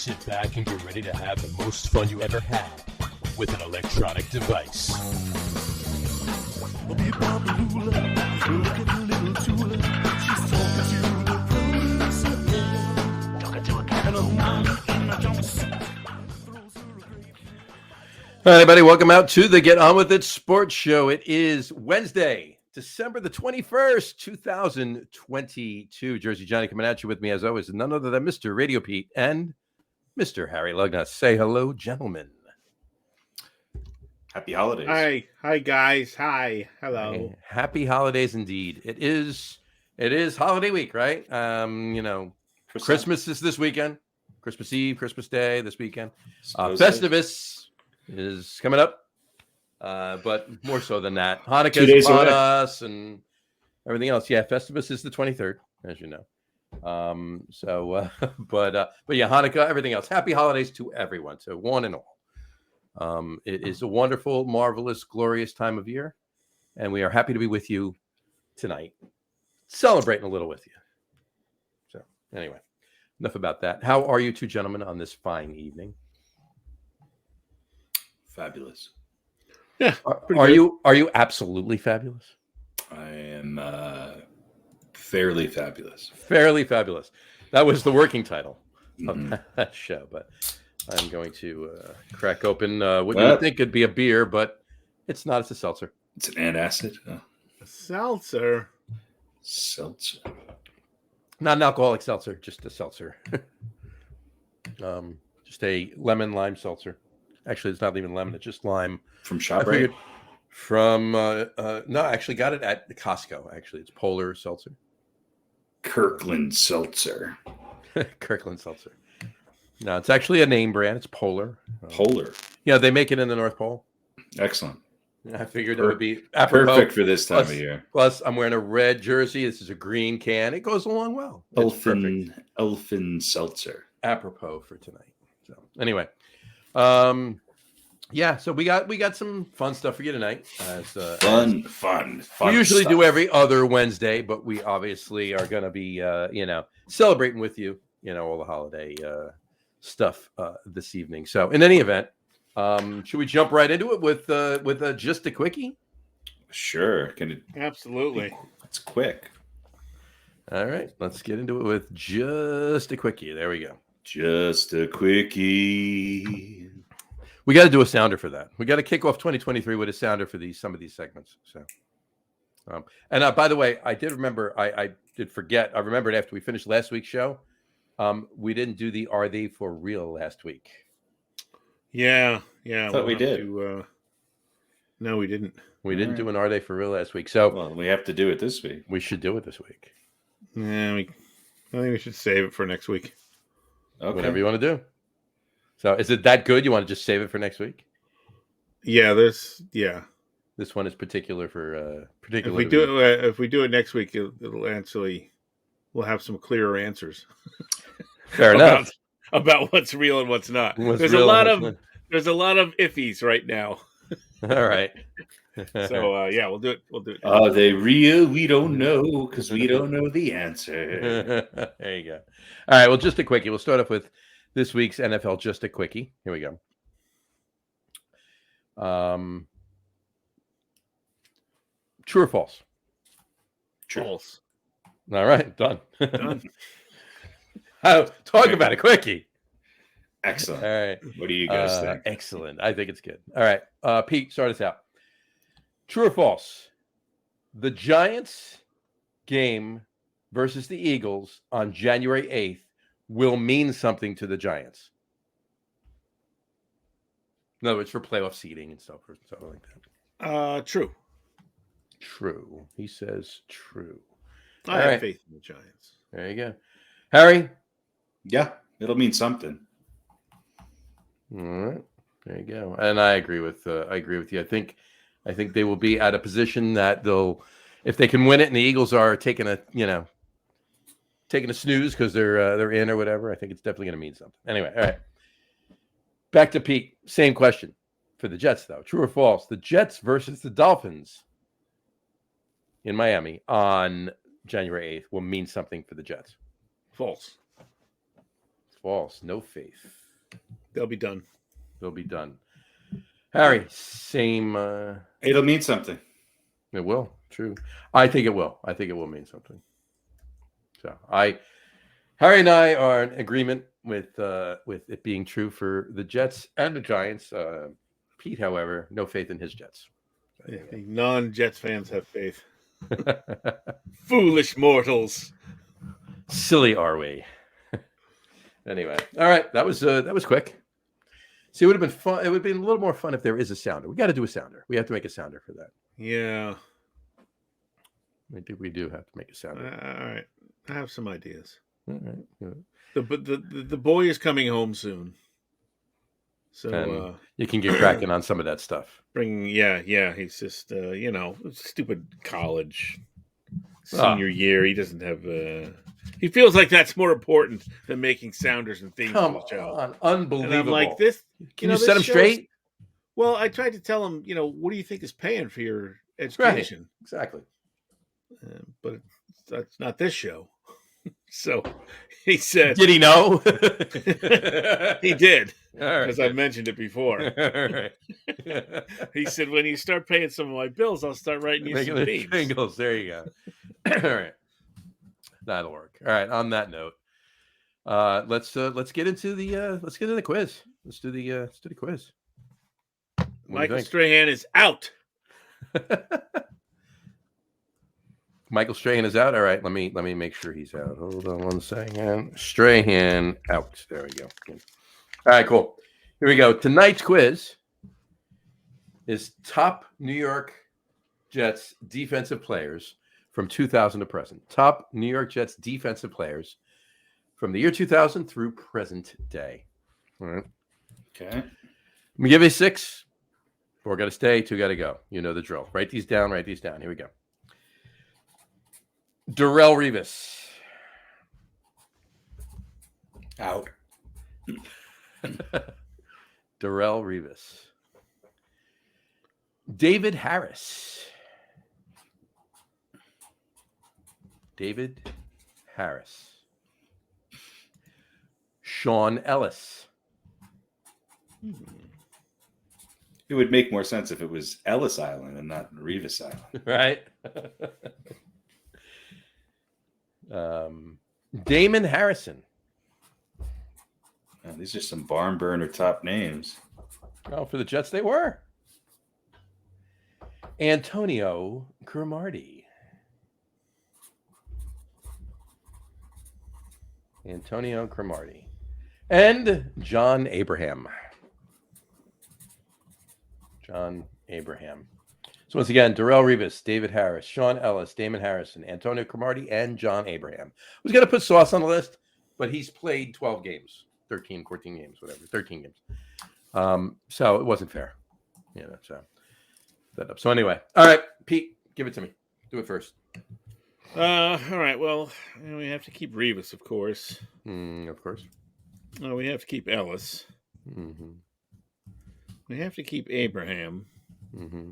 Sit back and get ready to have the most fun you ever had with an electronic device. All right, everybody, welcome out to the Get On With It Sports Show. It is Wednesday, December the 21st, 2022. Jersey Johnny coming at you with me, as always, none other than Mr. RadioPete and Mr. Harry Lug Nutz. Say hello, gentlemen. Happy holidays. Hi, guys. Hi. Hello. Hey, happy holidays indeed. It is holiday week, right? Christmas is this weekend. Christmas Eve, Christmas Day this weekend. Festivus is coming up, but more so than that, Hanukkah is upon us and everything else. Yeah, Festivus is the 23rd, as you know. But yeah, Hanukkah, everything else. Happy holidays to everyone, to one and all. It is a wonderful, marvelous, glorious time of year, and we are happy to be with you tonight, celebrating a little with you. So anyway, enough about that. How are you two gentlemen on this fine evening? Fabulous. Yeah. Are you absolutely fabulous? I am fairly fabulous. Fairly fabulous. That was the working title of that show. But I'm going to crack open what you would think could be a beer, but it's not. It's a seltzer. It's an antacid. Oh. A seltzer. Seltzer. Not an alcoholic seltzer, just a seltzer. Just a lemon lime seltzer. Actually, it's not even lemon; it's just lime. From ShopRite? No, I actually got it at Costco. Actually, it's Polar Seltzer. Kirkland Seltzer. Kirkland Seltzer. No, it's actually a name brand. It's Polar. Polar. Yeah, they make it in the North Pole. Excellent. I figured it would be apropos. Perfect for this time of year. Plus, I'm wearing a red jersey. This is a green can. It goes along well. Elfin Seltzer. Apropos for tonight. So anyway. Yeah, so we got some fun stuff for you tonight. Fun. We usually stuff. do every other Wednesday, but we obviously are going to be, celebrating with you, all the holiday stuff this evening. So, in any event, should we jump right into it with just a quickie? Sure. Absolutely. It's quick. All right, let's get into it with just a quickie. There we go. Just a quickie. We got to do a sounder for that. We got to kick off 2023 with a sounder for some of these segments. So, by the way, I did remember. I did forget. I remembered after we finished last week's show, we didn't do the "Are They for Real" last week. Yeah. I thought we did. No, we didn't. We didn't do an "Are They for Real" last week. So we have to do it this week. We should do it this week. Yeah, I think we should save it for next week. Okay. Whatever you want to do. So is it that good? You want to just save it for next week? Yeah, this one is particular for particular. If we do it next week, it'll actually we'll have some clearer answers. Fair enough about what's real and what's not. There's a lot of iffies right now. All right. So we'll do it. Are they real? We don't know because we don't know the answer. There you go. All right. Well, just a quickie. We'll start off with this week's NFL. Just a quickie. Here we go. True or false? True. False. All right. Done. Talk about a quickie. Excellent. All right. What do you guys think? Excellent. I think it's good. All right. Pete, start us out. True or false? The Giants game versus the Eagles on January 8th will mean something to the Giants. In other words, for playoff seeding and stuff like that. True. True. He says true. I have faith in the Giants. There you go. Harry? Yeah, it'll mean something. All right. There you go. And I agree with you. I think they will be at a position that if they can win it and the Eagles are taking a snooze because they're in or whatever, I think it's definitely going to mean something. Anyway, all right. Back to Pete. Same question for the Jets, though. True or false? The Jets versus the Dolphins in Miami on January 8th will mean something for the Jets. False. false. No faith. They'll be done. They'll be done. Harry, same. It'll mean something. It will. True. I think it will. I think it will mean something. So Harry and I are in agreement with it being true for the Jets and the Giants. Pete, however, no faith in his Jets. Non-Jets fans have faith. Foolish mortals. Silly are we? Anyway, all right. That was quick. See, it would have been fun. It would have been a little more fun if there is a sounder. We got to do a sounder. We have to make a sounder for that. Yeah. I think we do have to make a sounder. All right. I have some ideas. All right. Yeah. The boy is coming home soon. So you can get cracking on some of that stuff. He's just stupid college senior year. He doesn't have he feels like that's more important than making sounders and themes for the show. On, unbelievable. And I'm like, this. Can you set him straight? Well, I tried to tell him, what do you think is paying for your education? Right. Exactly. But that's not this show. So he said, did he know? He did. Because I've mentioned it before. He said, when you start paying some of my bills, I'll start writing you some themes. Singles. There you go. All right. That'll work. All right. On that note, let's get into the quiz. Let's do the quiz. Michael Strahan is out. Michael Strahan is out. All right, let me make sure he's out. Hold on one second. Strahan out. There we go. All right, cool. Here we go. Tonight's quiz is top New York Jets defensive players from 2000 to present. Top New York Jets defensive players from the year 2000 through present day. All right. Okay. Let me give you 6. 4 got to stay. 2 got to go. You know the drill. Write these down. Here we go. Darrelle Revis. Out. Darrelle Revis. David Harris. Sean Ellis. It would make more sense if it was Ellis Island and not Revis Island. Right? Damon Harrison. These are some barn burner top names. Oh, for the Jets they were. Antonio Cromartie. And John Abraham. So once again, Darrelle Revis, David Harris, Sean Ellis, Damon Harrison, Antonio Cromartie, and John Abraham. I was going to put Sauce on the list, but he's played 12 games, 13, 14 games, whatever, 13 games. So it wasn't fair. So anyway, all right, Pete, give it to me. Do it first. All right. Well, we have to keep Revis, of course. Of course. We have to keep Ellis. Mm-hmm. We have to keep Abraham. Mm-hmm.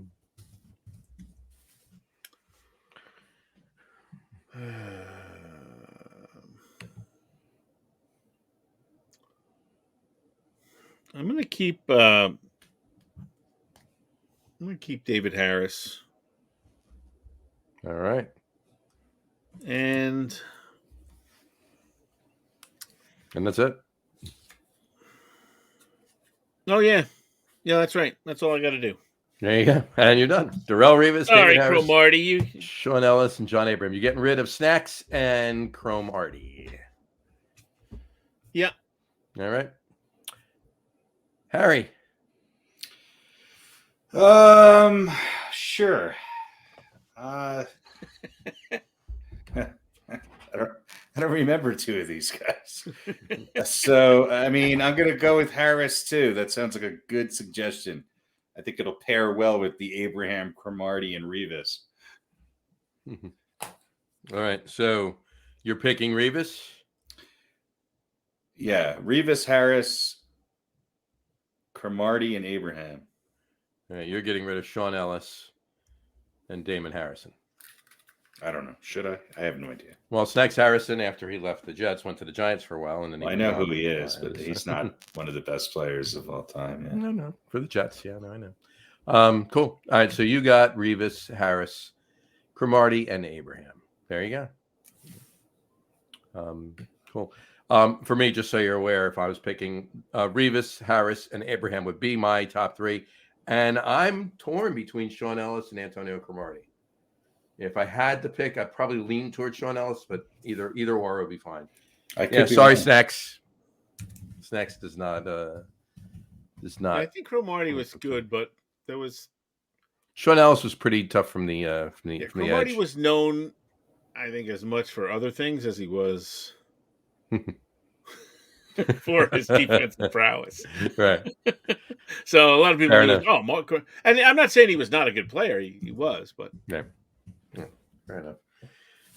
I'm gonna keep David Harris. All right. And that's it. Oh yeah, that's right. That's all I got to do. There you go, and you're done. Darrelle Revis, David Harris, Cromartie, Sean Ellis, and John Abraham. You're getting rid of Snacks and Cromartie. Yeah. All right. Harry. Sure. I don't remember 2 of these guys. So, I'm going to go with Harris, too. That sounds like a good suggestion. I think it'll pair well with the Abraham, Cromartie, and Revis. All right. So, you're picking Revis? Yeah. Revis, Harris, Cromartie, and Abraham. All right. You're getting rid of Sean Ellis and Damon Harrison. I don't know. Should I? I have no idea. Well, Snacks Harrison, after he left the Jets, went to the Giants for a while, and then I know who he is, but he's not one of the best players of all time. Yeah. No, for the Jets. Yeah, no, I know. Cool. All right, so you got Revis, Harris, Cromartie, and Abraham. There you go. Cool. For me, just so you're aware, if I was picking Revis, Harris, and Abraham would be my top three, and I'm torn between Sean Ellis and Antonio Cromartie. If I had to pick, I'd probably lean towards Sean Ellis, but either or would be fine. Sorry, Snacks. Snacks does not. I think Cromartie was good, but there was Sean Ellis was pretty tough from the Cromartie edge. was known, I think, as much for other things as he was for his defensive prowess. Right. So a lot of people go, and I'm not saying he was not a good player. He was, but yeah. Fair enough.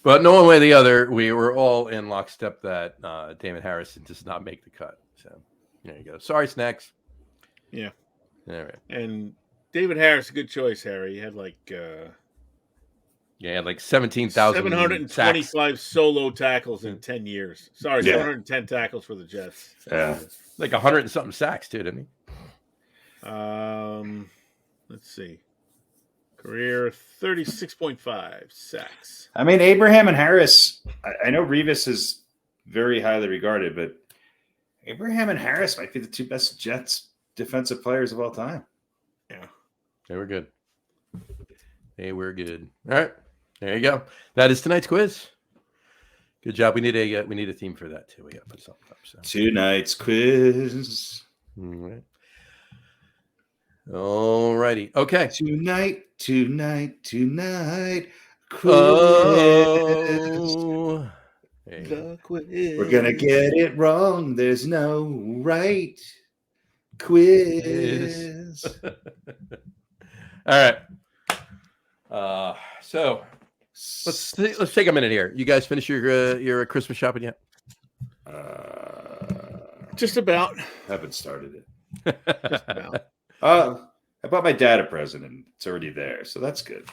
But no one way or the other, we were all in lockstep that Damon Harrison does not make the cut. So there you go. Sorry, Snacks. Yeah. All right. And David Harris, good choice, Harry. He had like 17,000 725 solo tackles in 10 years. Sorry, 710 tackles for the Jets. Yeah. Like 100 and something sacks too, didn't he? Let's see. Career 36.5 sacks. I mean, Abraham and Harris, I know Revis is very highly regarded, but Abraham and Harris might be the two best Jets defensive players of all time. Yeah. They were good. All right. There you go. That is tonight's quiz. Good job. We need a theme for that too. We got to put something up. So. Tonight's quiz. All right. All righty. Okay. Tonight. Quiz. Oh. The quiz. We're gonna get it wrong. There's no right quiz. All right. So let's take a minute here. You guys finish your Christmas shopping yet? Just about. Haven't started it. Just about. I bought my dad a present, and it's already there, so that's good.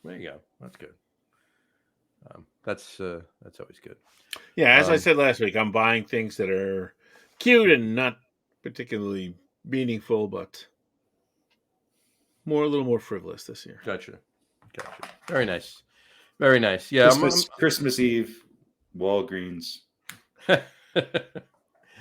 There you go. That's good. That's always good. Yeah, as I said last week, I'm buying things that are cute and not particularly meaningful, but a little more frivolous this year. Gotcha. Very nice. Very nice. Yeah. Christmas Eve, Walgreens.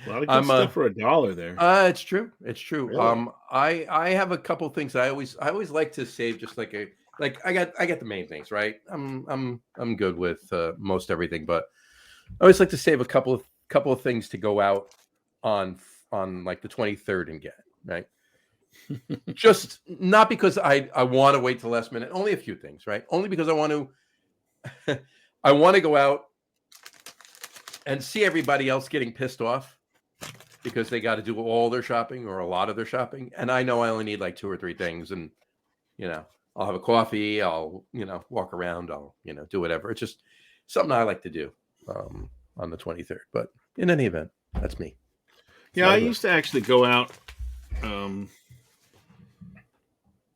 A lot of good stuff for $1 there. It's true. Really? I have a couple things I always like to save, just like I got the main things, right? I'm good with most everything, but I always like to save a couple of things to go out on like the 23rd and get, right? Just not because I want to wait till the last minute. Only a few things, right? Only because I want to go out and see everybody else getting pissed off because they got to do all their shopping or a lot of their shopping, and I know I only need like 2 or 3 things, and I'll have a coffee, I'll walk around, I'll do whatever. It's just something I like to do on the 23rd. But in any event, that's me. Yeah, I used to actually go out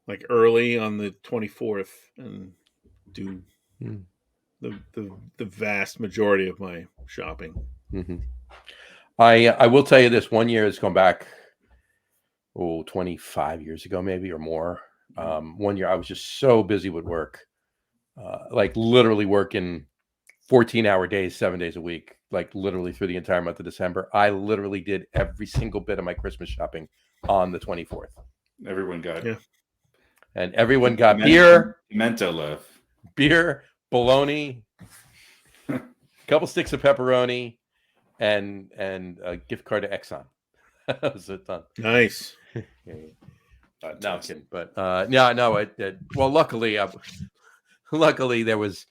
like early on the 24th and do the vast majority of my shopping. Mm-hmm. I will tell you this. One year has gone back 25 years ago, maybe, or more. One year I was just so busy with work, like literally working 14-hour days, 7 days a week, like literally through the entire month of December. I literally did every single bit of my Christmas shopping on the 24th. Everyone got it. And everyone got Pimento loaf, beer, bologna, a couple sticks of pepperoni, and a gift card to Exxon. That was it. Done. Nice. No, I'm kidding. But well, luckily there was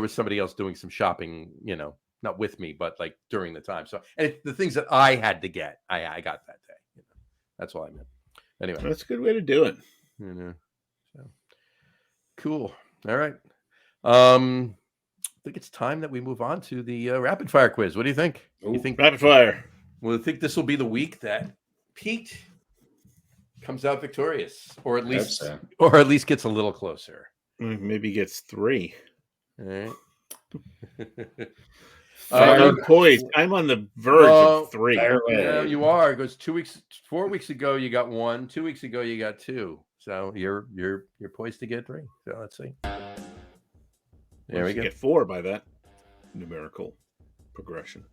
somebody else doing some shopping, not with me, but like during the time. So, and the things that I had to get, I got that day. That's all I meant. Anyway, that's a good way to do it. So cool. All right. I think it's time that we move on to the rapid fire quiz. What do you think? You think rapid fire? Well, I think this will be the week that Pete comes out victorious, or at least gets a little closer. Maybe gets 3. All right. I'm poised. I'm on the verge of 3. Yeah, you are. It goes 4 weeks ago, you got 1. 2 weeks ago, you got 2. So you're poised to get 3. So let's see. There we go. Get 4 by that numerical progression.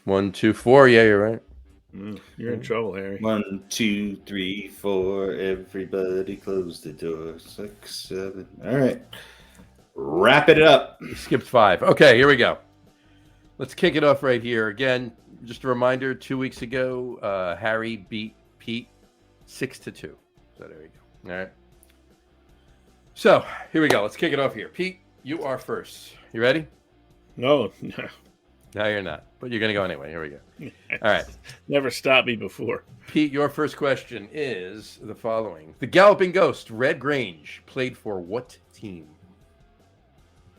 1, 2, 4. Yeah, you're right. You're in trouble, Harry. 1, 2, 3, 4. Everybody close the door. 6, 7. All right. Wrap it up. You skipped 5. Okay, here we go. Let's kick it off right here. Again, just a reminder, 2 weeks ago, Harry beat Pete 6-2. So there we go. All right. So here we go. Let's kick it off here. Pete, you are first. You ready? No. No, you're not. But you're going to go anyway. Here we go. All right. Never stopped me before. Pete, your first question is the following. The Galloping Ghost, Red Grange, played for what team?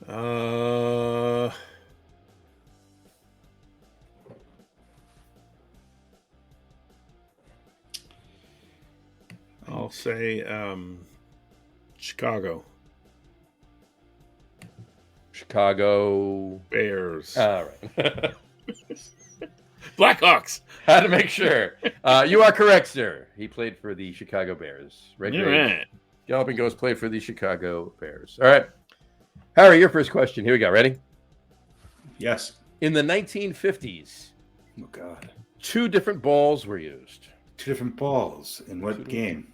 I'll say Chicago. Chicago Bears. All right. Blackhawks. Had to make sure. You are correct, sir. He played for the Chicago Bears. Red Grange. Right. Galloping Ghost played for the Chicago Bears. All right. Harry, your first question. Here we go. Ready? Yes. In the 1950s, Oh, God. 2 different balls were used. 2 different balls. In what game?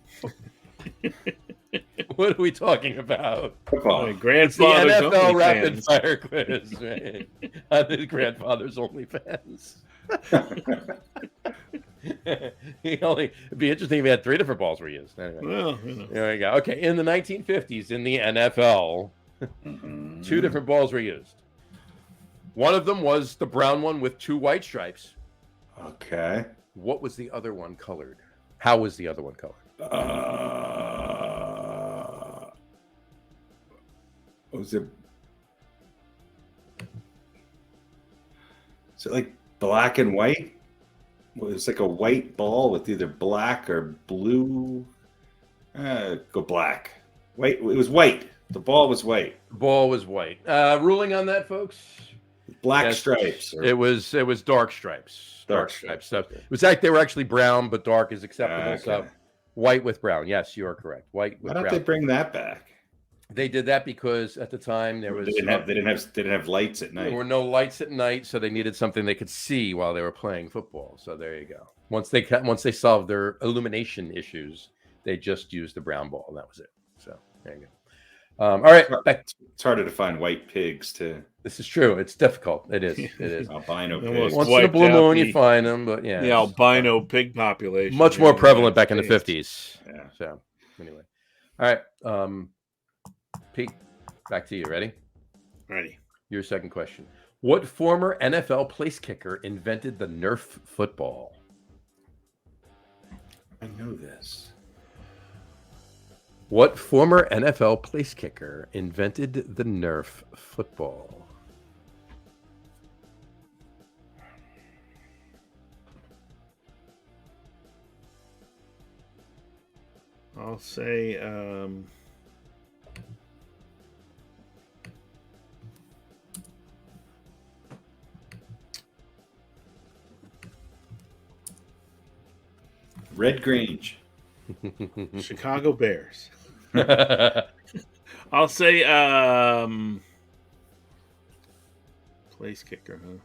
What are we talking about? Football. My It's the grandfather's NFL only rapid fans. fire quiz, right? On his grandfather's only fans. It'd be interesting if he had 3 different balls were used. Anyway, Well, there we go. Okay, in the 1950s, in the NFL, 2 different balls were used. One of them was the brown one with 2 white stripes. Okay. What was the other one colored? How was the other one colored? Was it? Is it like black and white? Well, it's like a white ball with either black or blue. Go black. White. It was white. The ball was white. The ball was white. Ruling on that, folks? Black Yes, stripes. It was dark stripes. Dark stripes. stripes. So it was like they were actually brown, but dark is acceptable. Okay. So white with brown. Yes, you are correct. White with Why don't brown. they bring that back? They did that because at the time there was They didn't have lights at night. there were no lights at night, so they needed something they could see while they were playing football. So there you go. Once they solved their illumination issues, they just used the brown ball, and that was it. So there you go. All right, back. It's harder to find white pigs too. This is true. It's difficult. It is. It is. Albino Almost pigs. Once in a wiped blue out moon, the- you find them, but yeah, the albino pig population. much more in the prevalent United back in the States. 50s. Yeah. So anyway, all right, Pete, back to you. Ready? Ready. Your second question. What former NFL place kicker invented the Nerf football? I know this. What former NFL place kicker invented the Nerf football? I'll say Red Grange. Chicago Bears. I'll say place kicker, huh?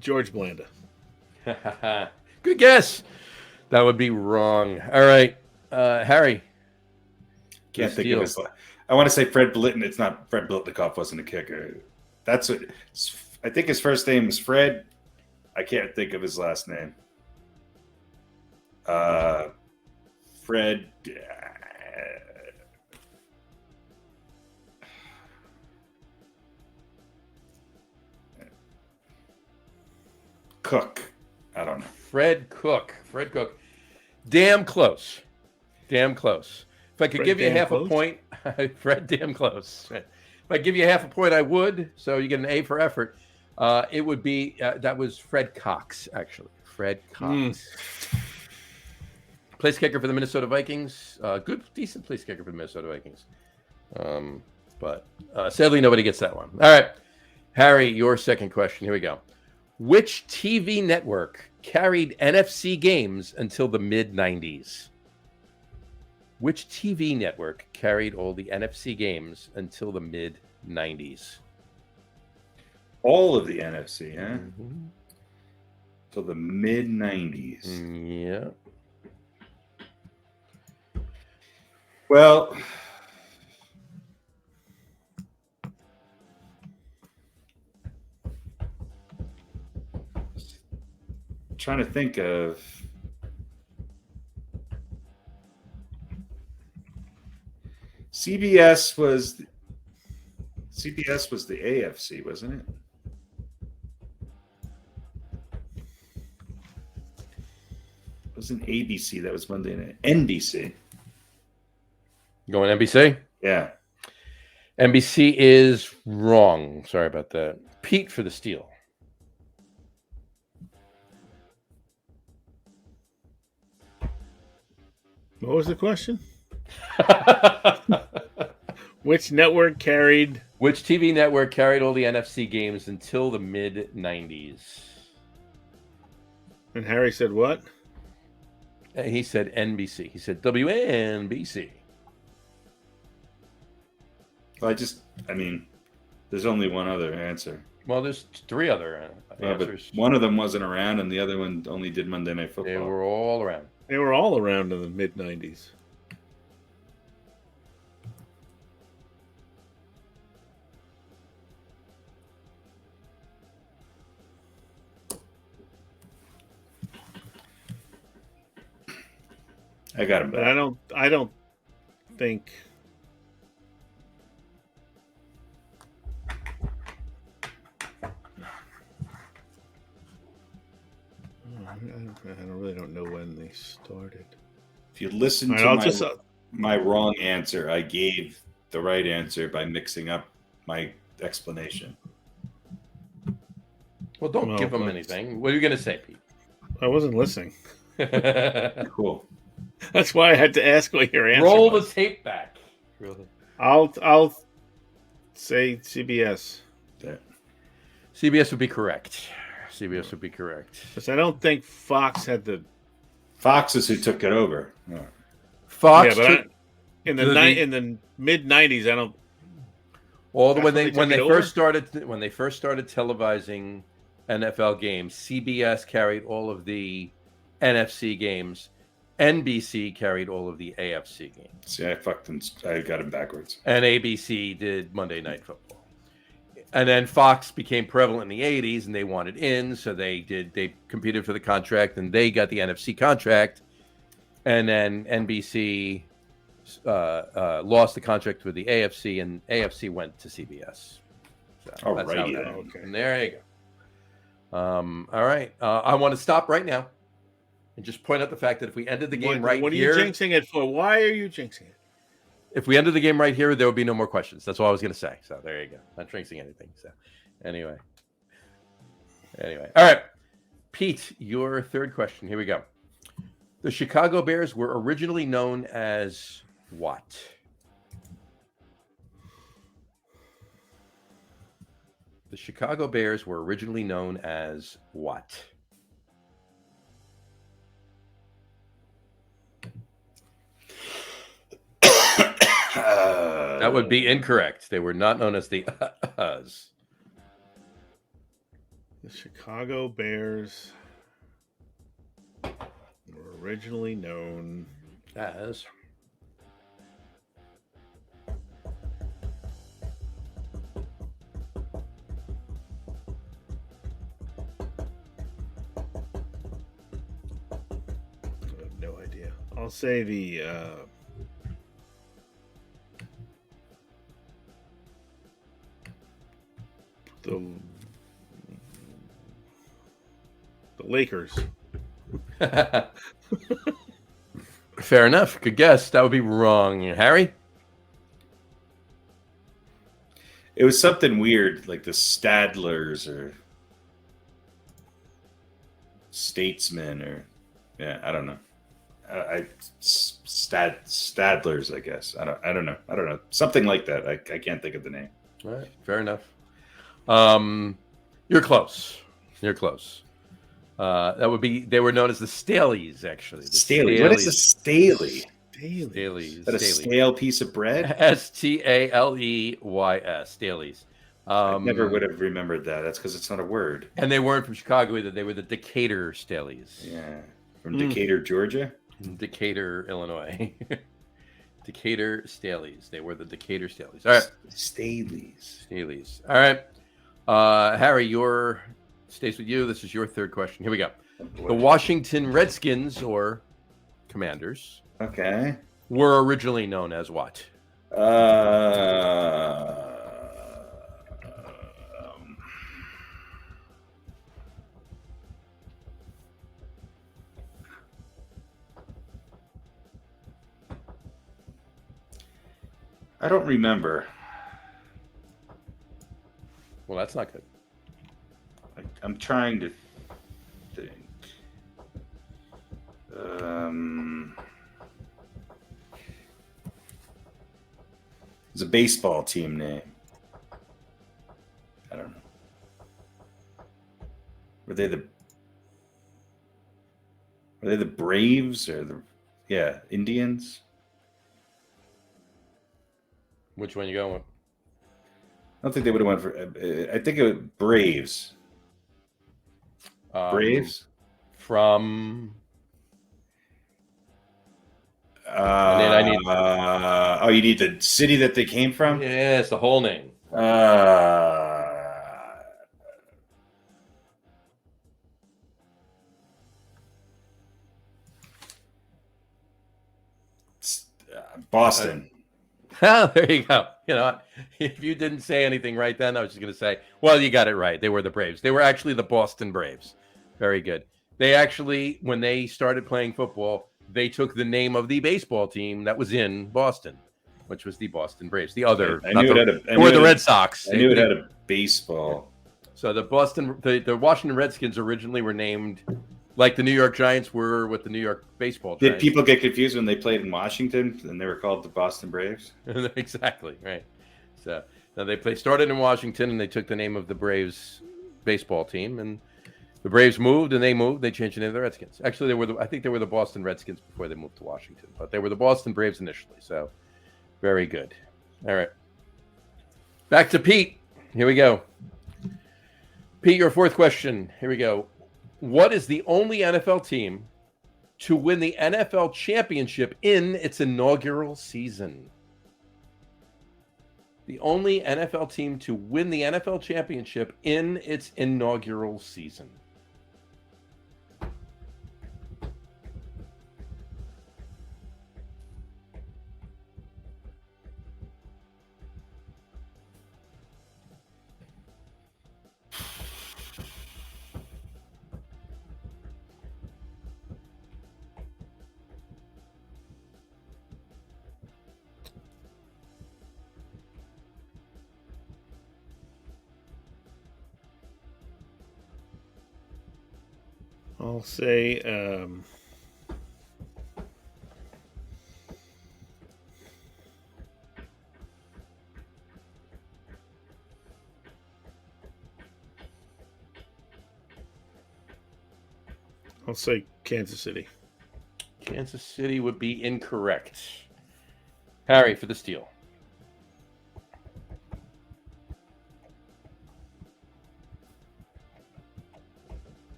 George Blanda. Good guess. That would be wrong. All right, Harry. Can't think of his. I want to say Fred Blitten. It's not Fred Blitnikoff. Wasn't a kicker. That's what. I think his first name was Fred. I can't think of his last name. Fred. Cook. I don't know. Fred Cook. Fred Cook. Damn close. Damn close. If I could Fred give you damn half close? a point, Fred, damn close. If I give you half a point, I would. So you get an A for effort. It would be that was Fred Cox, actually. Fred Cox. Place kicker for the Minnesota Vikings. Good, decent place kicker for the Minnesota Vikings. But sadly, nobody gets that one. All right. Harry, your second question. Here we go. Which TV network carried NFC games until the mid-90s? Which TV network carried all the NFC games until the mid-90s? All of the NFC, huh? Mm-hmm. Till the mid-90s. Yeah. Well, trying to think of CBS was the AFC, wasn't it? It wasn't ABC, that was Monday night. NBC. Going NBC? Yeah. NBC is wrong. Sorry about that. Pete for the steal. What was the question? Which network carried? Which TV network carried all the NFC games until the mid-90s? And Harry said what? He said NBC. He said WNBC. Well, there's only one other answer. Well, there's three other answers. But one of them wasn't around, and the other one only did Monday Night Football. They were all around. They were all around in the mid-90s. I got him back. But I don't think I really don't know when they started. If you listen to my wrong answer, I gave the right answer by mixing up my explanation. Well, don't give them anything. What are you going to say, Pete? I wasn't listening. Cool. That's why I had to ask what your answer Roll was. the tape back. Really? I'll say CBS. CBS would be correct. CBS would be correct. Because I don't think Fox had the... Fox is who took it over. Fox in the mid-90s, I don't... when they first started televising NFL games, CBS carried all of the NFC games. NBC carried all of the AFC games. See, I got him backwards. And ABC did Monday Night Football. And then Fox became prevalent in the 80s, and they wanted in, so they competed for the contract, and they got the NFC contract. And then NBC lost the contract with the AFC, and AFC went to CBS. So that's how that okay. And there you go. All right. I want to stop right now and just point out the fact that if we ended the game what are you jinxing it for? Why are you jinxing it? If we ended the game right here, there would be no more questions. That's all I was going to say. So there you go. Not jinxing anything. So anyway. All right. Pete, your third question. Here we go. The Chicago Bears were originally known as what? The Chicago Bears were originally known as what? That would be incorrect. They were not known as the Us. The Chicago Bears were originally known as... I have no idea. I'll say the Lakers. Fair enough. Good guess. That would be wrong. Harry? It was something weird, like the Stadlers or statesmen, or I don't know. Stadlers, I guess. I don't know. Something like that. I can't think of the name. All right, fair enough. You're close. That would be. They were known as the Staleys, actually. Staley. What is a Staley? Staleys. Is that a stale piece of bread? Staleys. Staleys. I never would have remembered that. That's because it's not a word. And they weren't from Chicago either. They were the Decatur Staleys. Yeah, from Decatur, Georgia. Decatur, Illinois. Decatur Staleys. They were the Decatur Staleys. All right. Staleys. All right. Harry, stays with you. This is your third question. Here we go. The Washington Redskins, or Commanders, were originally known as what? I don't remember. Well, that's not good. I'm trying to think. It's a baseball team name. I don't know. Were they the Braves or the Indians? Which one you going with? I don't think they would have went for. I think it was Braves. Braves from. I need. You need the city that they came from. Yeah, it's the whole name. Boston. There you go. You know, if you didn't say anything right then, I was just going to say, well, you got it right. They were the Braves. They were actually the Boston Braves. Very good. They actually, when they started playing football, they took the name of the baseball team that was in Boston, which was the Boston Braves. The other, the Red Sox. I knew it had a baseball. So the Washington Redskins originally were named like the New York Giants were with the New York baseball Giants. Did people get confused when they played in Washington and they were called the Boston Braves? Exactly, right. So now they started in Washington and they took the name of the Braves baseball team, and the Braves moved and they changed the name of the Redskins. Actually, I think they were the Boston Redskins before they moved to Washington, but they were the Boston Braves initially. So very good. All right. Back to Pete. Here we go. Pete, your fourth question. Here we go. What is the only NFL team to win the NFL championship in its inaugural season? The only NFL team to win the NFL championship in its inaugural season. I'll say Kansas City. Kansas City would be incorrect. Harry for the steal.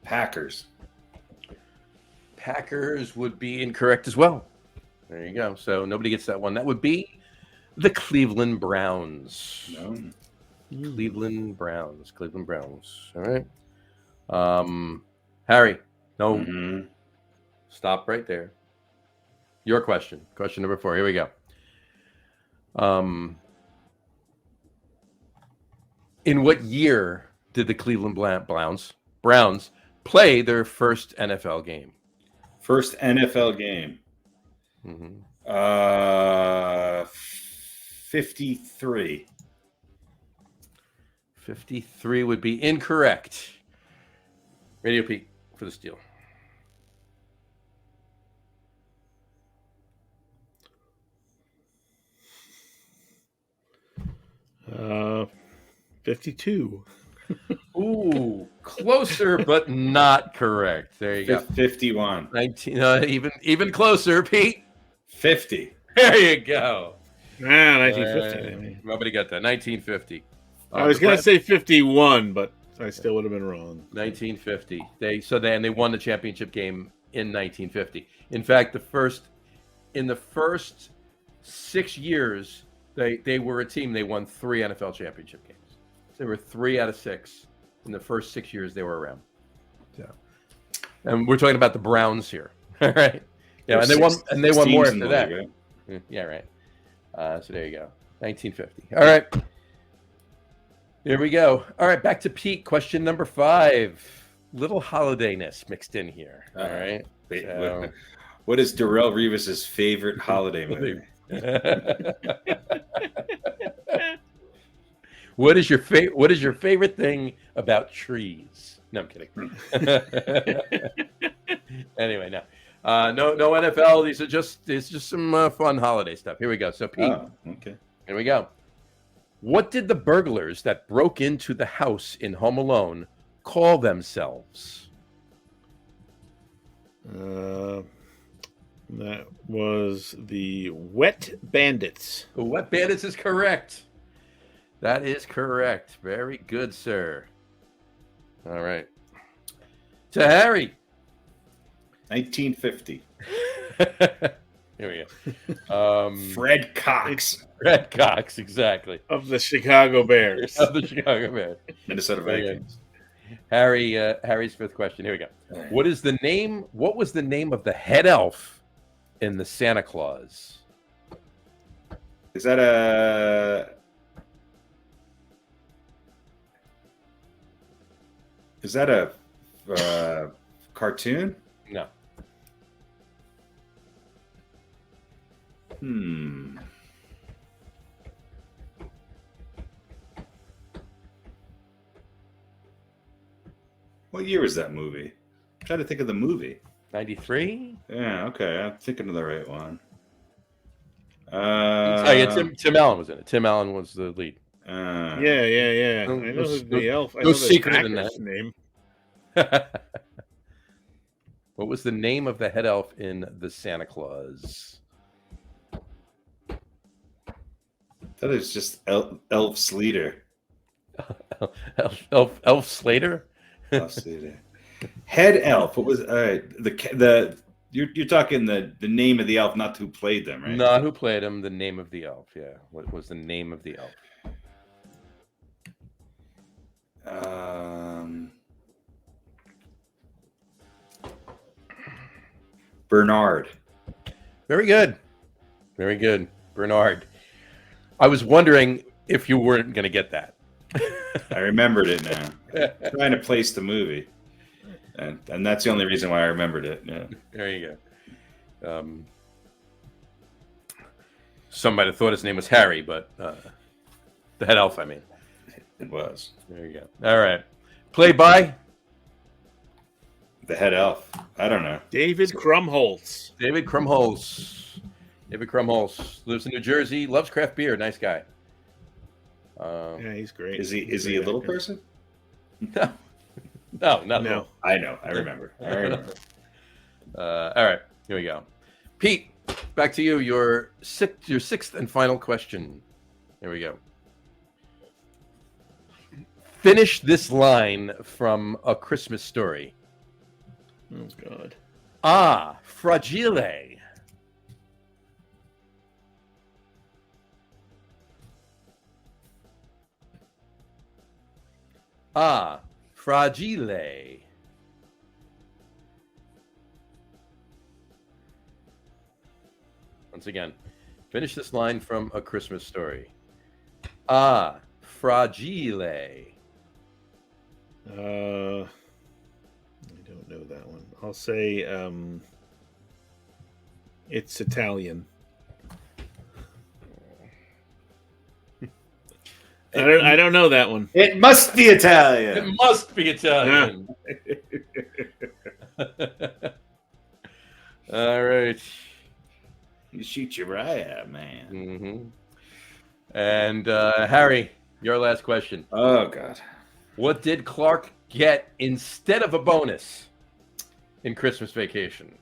Packers. Packers would be incorrect as well. There you go. So nobody gets that one. That would be the Cleveland Browns. No. Cleveland Browns. All right. Harry. No. Mm-hmm. Stop right there. Your question. Question number 4. Here we go. In what year did the Cleveland Browns play their first NFL game? First NFL game. Mm-hmm. 53. 53 would be incorrect. Radio Pete for the steal. 52. Ooh, closer, but not correct. There you go. 51. 19. Even closer, Pete. 50. There you go. 1950. Nobody got that. 1950. I was going to say 51, but I still would have been wrong. 1950. They won the championship game in 1950. In fact, in the first 6 years, they were a team. They won 3 NFL championship games. So they were 3 out of 6 in the first 6 years they were around. So, and we're talking about the Browns here, all right? Yeah, and they won more after that. League, right? Yeah, right. So there you go. 1950. All right. There we go. All right, back to Pete. Question number 5. Little holidayness mixed in here. All right. What is Darrell Revis's favorite holiday movie? What is your favorite thing about trees? No, I'm kidding. Anyway, no NFL. It's just some fun holiday stuff. Here we go. So Pete, okay. Here we go. What did the burglars that broke into the house in Home Alone call themselves? That was the Wet Bandits. The Wet Bandits is correct. That is correct. Very good, sir. All right. To Harry. 1950. Here we go. Fred Cox. Fred Cox, exactly. Of the Chicago Bears. Of the Chicago Bears. Minnesota Vikings. Harry's 5th question. Here we go. What was the name of the head elf in the Santa Claus? Is that a cartoon? No. What year was that movie? I'm trying to think of the movie. 93? Yeah, okay. I'm thinking of the right one. Tim Allen was in it. Tim Allen was the lead. Yeah. I know the elf. I know No the secret in that. name. What was the name of the head elf in the Santa Claus? That is just Elf Slater. Elf Slater? Elf Slater. Head elf. What was you're talking the name of the elf, not who played them, right? Not who played him. The name of the elf. Yeah. What was the name of the elf? Bernard. Very good. Very good. Bernard. I was wondering if you weren't going to get that. I remembered it now. I'm trying to place the movie. And that's the only reason why I remembered it. Yeah. There you go. Somebody thought his name was Harry, but the head elf, I mean. It was. There you go. All right. Played by? The head elf. I don't know. David Krumholtz. David Krumholtz. David Krumholtz lives in New Jersey. Loves craft beer. Nice guy. Yeah, he's great. Is he a little person? No, not at all. I know. I remember. All right. Here we go. Pete, back to you. Your sixth and final question. Here we go. Finish this line from A Christmas Story. Oh, God. Ah, fragile. Ah, fragile. Once again, finish this line from A Christmas Story. Ah, fragile. I don't know that one. I'll say it's Italian. I don't know that one. It must be Italian. It must be Italian. All right. You shoot your eye out, man. Mm-hmm. And Harry, your last question. Oh, God. What did Clark get instead of a bonus in Christmas Vacation?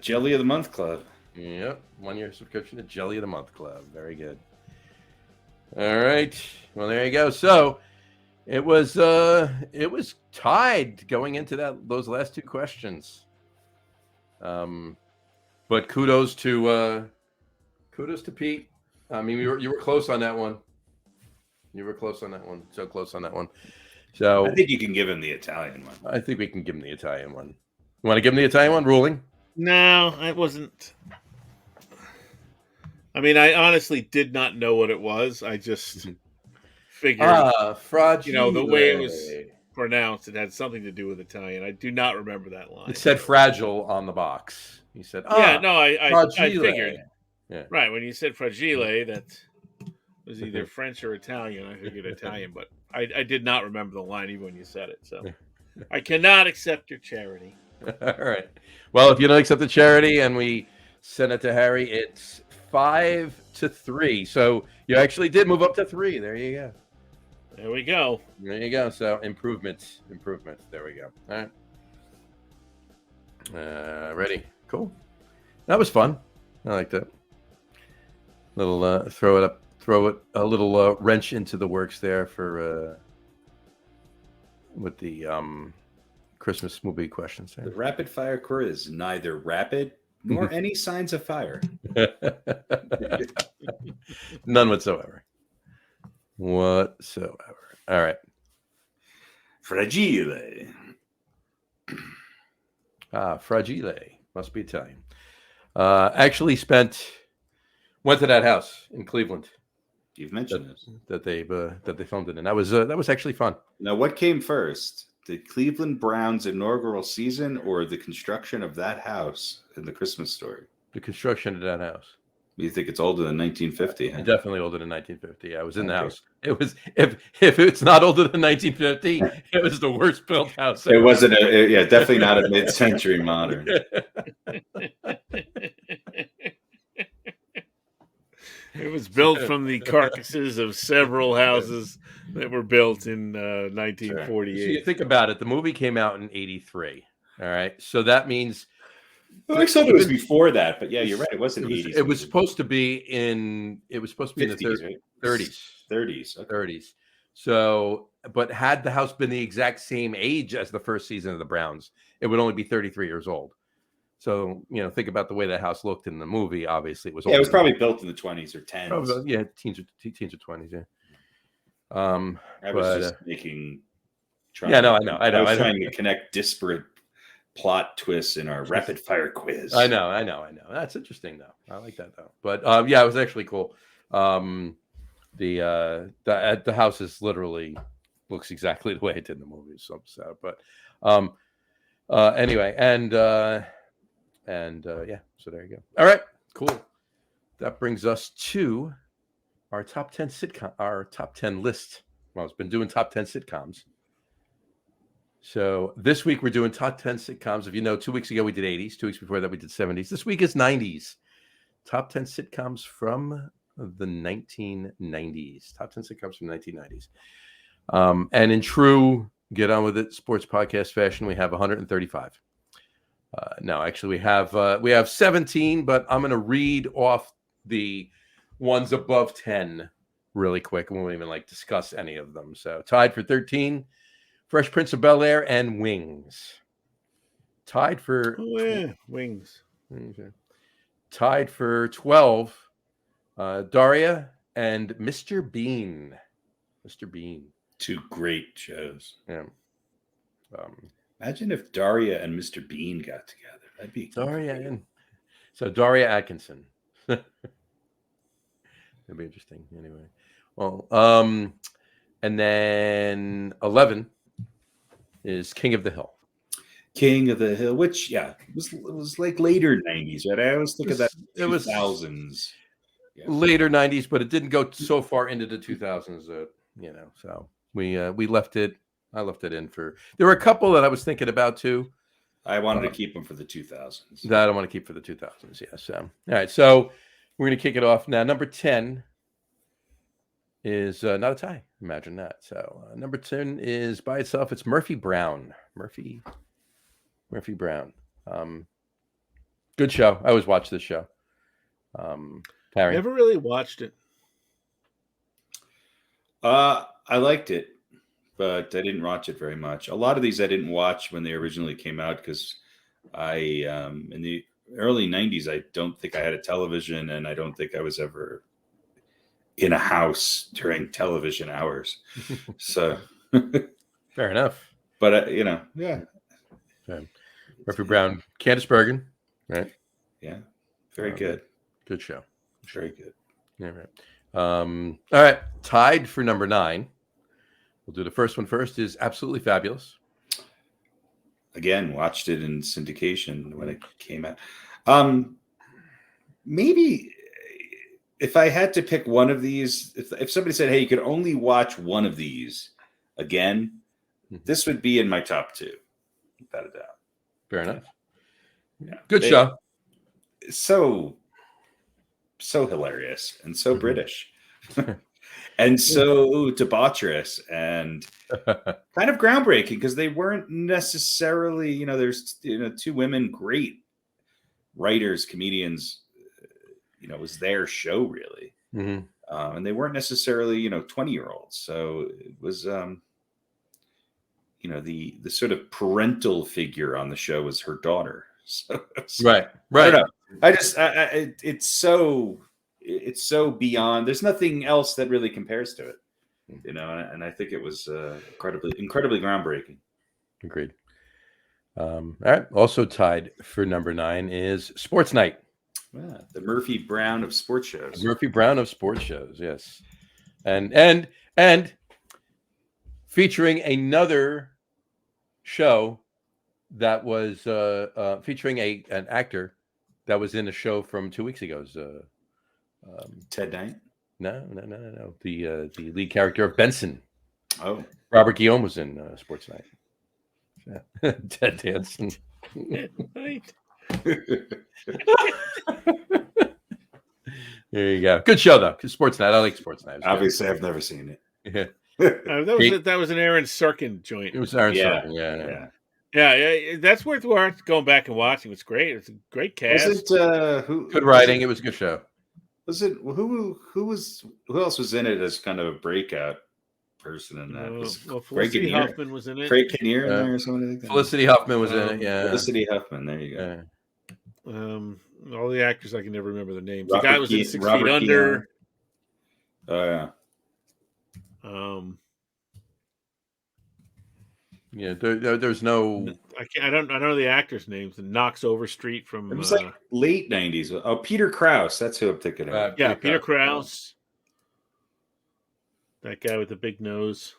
Jelly of the Month Club. Yep, 1-year subscription to Jelly of the Month Club. Very good. All right. Well, there you go. So it was tied going into those last two questions. But kudos to Pete. I mean, you were close on that one. You were close on that one. So close on that one. So I think you can give him the Italian one. I think we can give him the Italian one. You want to give him the Italian one? Ruling? No, I wasn't. I mean, I honestly did not know what it was. I just figured, fragile. The way it was pronounced, it had something to do with Italian. I do not remember that line. It said fragile on the box. He said, I figured. Yeah. Right, when you said fragile, that was either French or Italian. I figured Italian, but I did not remember the line even when you said it. So I cannot accept your charity. All right. Well, if you don't accept the charity and we send it to Harry, it's 5-3. So you actually did move up to 3. There you go. There we go. There you go. So improvement. There we go. All right. Ready? Cool. That was fun. I like that. Little throw it a little wrench into the works there for with the Christmas movie questions there. The rapid fire quiz is neither rapid nor any signs of fire. None whatsoever. All right. Fragile. Fragile. Must be Italian. Actually went to that house in Cleveland. You've mentioned this. That they filmed it in. That was actually fun. Now, what came first? The Cleveland Browns inaugural season or the construction of that house in the Christmas Story? The construction of that house. You think it's older than 1950? Huh? Definitely older than 1950. I was in the house. It was if it's not older than 1950, it was the worst built house. It wasn't definitely not a mid-century modern. It was built from the carcasses of several houses that were built in 1948. So you think about it. The movie came out in 83. All right. So that means... Well, I thought it was before that, but yeah, you're right. It wasn't 80s. It was supposed to be in the 50s, right? 30s. 30s. Okay. 30s. So, but had the house been the exact same age as the first season of the Browns, it would only be 33 years old. So, think about the way that house looked in the movie. Obviously, it was. Yeah, it was probably built in the 20s or 10s. Probably, yeah, teens or 20s. Yeah. I was just making. I know. I was trying to connect disparate plot twists in our rapid fire quiz. I know. That's interesting, though. I like that, though. But it was actually cool. The house is literally looks exactly the way it did in the movie. So I'm sad, but anyway, so there you go. All right, cool. That brings us to our top 10 sitcom, our top 10 list. Well, it's been doing top 10 sitcoms. So this week we're doing top 10 sitcoms. If you know, 2 weeks ago we did 80s. 2 weeks before that we did 70s. This week is 90s. Top 10 sitcoms from the 1990s. Top 10 sitcoms from the 1990s. And in true Get On With It sports podcast fashion, we have 135. No, actually we have 17, but I'm going to read off the ones above 10 really quick. We won't even discuss any of them. So tied for 13, Fresh Prince of Bel-Air and Wings. Tied for Wings. Okay. Tied for 12, Daria and Mr. Bean. Mr. Bean. 2 great shows. Yeah. Imagine if Daria and Mr. Bean got together. That'd be Daria Atkinson. That'd be interesting. Anyway, well, and then 11 is King of the Hill. King of the Hill, which was like later 90s, right? I always think of that. It was 2000s. Later 90s, but it didn't go so far into the 2000s. So we left it. I left it in for. There were a couple that I was thinking about too. I wanted to keep them for the 2000s. That I don't want to keep for the 2000s. Yes. All right. So we're going to kick it off now. Number 10 is not a tie. Imagine that. So number 10 is by itself. It's Murphy Brown. Murphy Brown. Good show. I always watch this show. Harry. Never really watched it. I liked it, but I didn't watch it very much. A lot of these I didn't watch when they originally came out because in the early 90s, I don't think I had a television, and I don't think I was ever in a house during television hours. So fair enough. But yeah. Okay. Murphy Brown, Candice Bergen, right? Yeah, very good. Good show. Very good. Yeah, right. All right, tied for number 9. We'll do the first one first. Is Absolutely Fabulous. Again, watched it in syndication when it came out. Maybe if I had to pick one of these, if somebody said, "Hey, you could only watch one of these again," this would be in my top 2, without a doubt. Fair enough. Yeah, good show. So hilarious and so British. And so debaucherous and kind of groundbreaking because they weren't necessarily, there's 2 women, great writers, comedians, it was their show really. And they weren't necessarily, 20-year-olds. So it was, the sort of parental figure on the show was her daughter. So right. I don't know. It's so beyond. There's nothing else that really compares to it, And I think it was incredibly groundbreaking. Agreed. All right. Also tied for number 9 is Sports Night. Yeah, the Murphy Brown of sports shows. Murphy Brown of sports shows. Yes, and featuring another show that was featuring an actor that was in a show from 2 weeks ago. Ted Knight? No. The lead character of Benson. Oh, Robert Guillaume was in Sports Night. Yeah. Ted Danson. Right. There you go. Good show though. Sports Night. I like Sports Night. Obviously, I've never seen it. Yeah. That was an Aaron Sorkin joint. It was Aaron Sorkin. Yeah. That's worth going back and watching. It's great. It's a great cast. Was it good writing? It was a good show. Was it who else was in it as kind of a breakout person in that? Felicity Huffman was in it. Craig Kinnear in there or something like that. Felicity Huffman was in it. Yeah, Felicity Huffman. There you go. Yeah. All the actors I can never remember their names. Robert The guy was in 6 Feet Under. Oh yeah. Yeah, there's no. I don't know the actors' names. Knocks Overstreet from. It was like late 90s. Oh, Peter Krause. That's who I'm thinking of. Peter Krause. That guy with the big nose.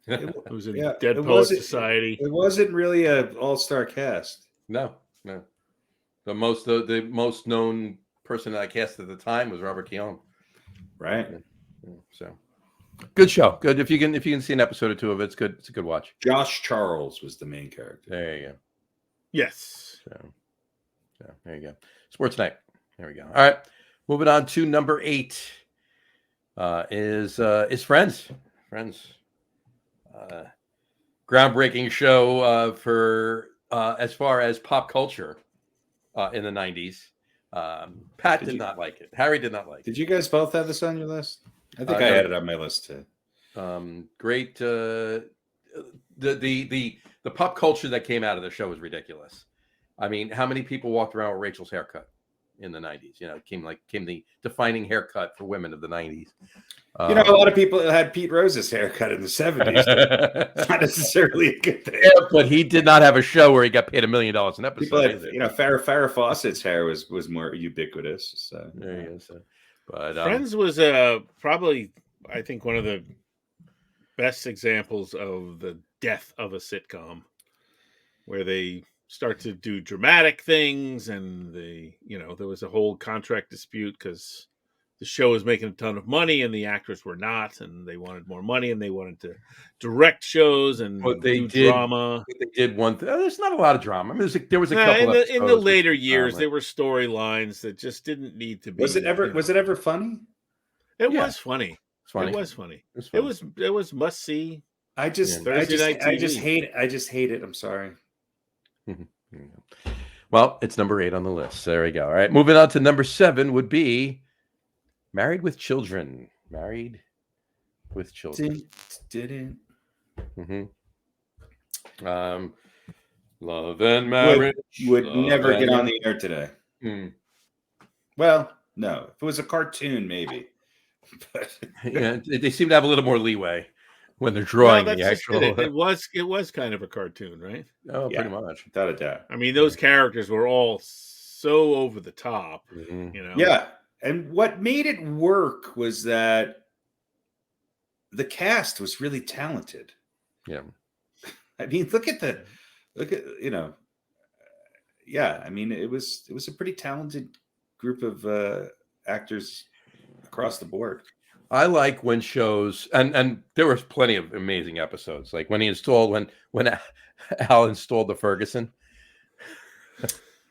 It was in Dead Poets Society. It wasn't really an all-star cast. No. The most known person that I cast at the time was Robert Guillaume. Right. So good show. Good if you can see an episode or 2 of it. It's good. It's a good watch. Josh Charles was the main character. There you go. Yes. So there you go. Sports Night. There we go. All right. Moving on to number 8 is Friends. Friends. Groundbreaking show for as far as pop culture in the 90s. Pat did not like it. Harry did not like it. Did you guys both have this on your list? I think I had it on my list too. Great. The pop culture that came out of the show was ridiculous. I mean, how many people walked around with Rachel's haircut in the 90s? It came the defining haircut for women of the 90s. A lot of people had Pete Rose's haircut in the 70s. Not necessarily a good thing. Yeah, but he did not have a show where he got paid $1 million an episode. People had, Farrah Fawcett's hair was more ubiquitous. So there you go. But Friends was probably, I think, one of the best examples of the death of a sitcom, where they start to do dramatic things, and there was a whole contract dispute because the show was making a ton of money and the actors were not, and they wanted more money and they wanted to direct shows and do drama. They did one thing. There's not a lot of drama. I mean, there was a couple in the later years. There were storylines that just didn't need to be. Was it ever funny? It was funny. It was funny. It was must see. I just hate it. I'm sorry. Well, it's number 8 on the list. There we go. All right, moving on to number 7 would be Married with Children. Married with Children. Didn't. Love and Marriage would never get on the air today. Well, no. If it was a cartoon, maybe. But yeah, they seem to have a little more leeway when they're drawing the actual. It was kind of a cartoon, right? Oh, yeah, pretty much, without a doubt. I mean, those characters were all so over the top, you know. Yeah, and what made it work was that the cast was really talented. Yeah, I mean, look at you know. Yeah, I mean, it was a pretty talented group of actors across the board. I like when shows and there was plenty of amazing episodes, like when Al installed the Ferguson,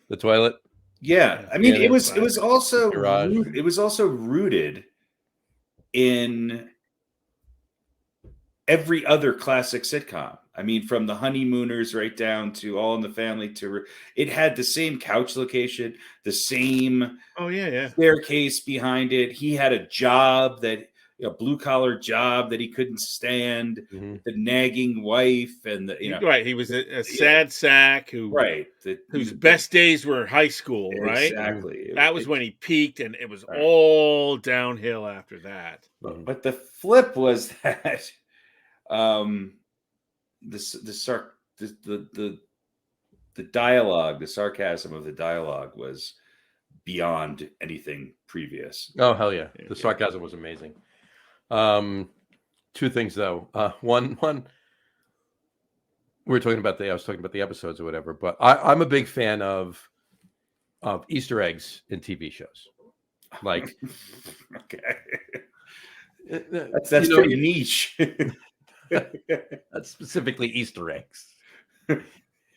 the toilet. Yeah, I mean, it was also rooted in every other classic sitcom. I mean, from the Honeymooners right down to All in the Family it had the same couch location, the same staircase behind it. He had a job a blue collar job that he couldn't stand, the nagging wife, and right. He was a sad sack whose best days were high school, right? Exactly. That was when he peaked, and it was all downhill after that. But the flip was that the dialogue, the sarcasm of the dialogue was beyond anything previous. Oh, hell yeah. The sarcasm was amazing. Two things though. One I was talking about the episodes or whatever, but I'm a big fan of Easter eggs in TV shows. Like, okay. That's pretty niche. That's specifically Easter eggs.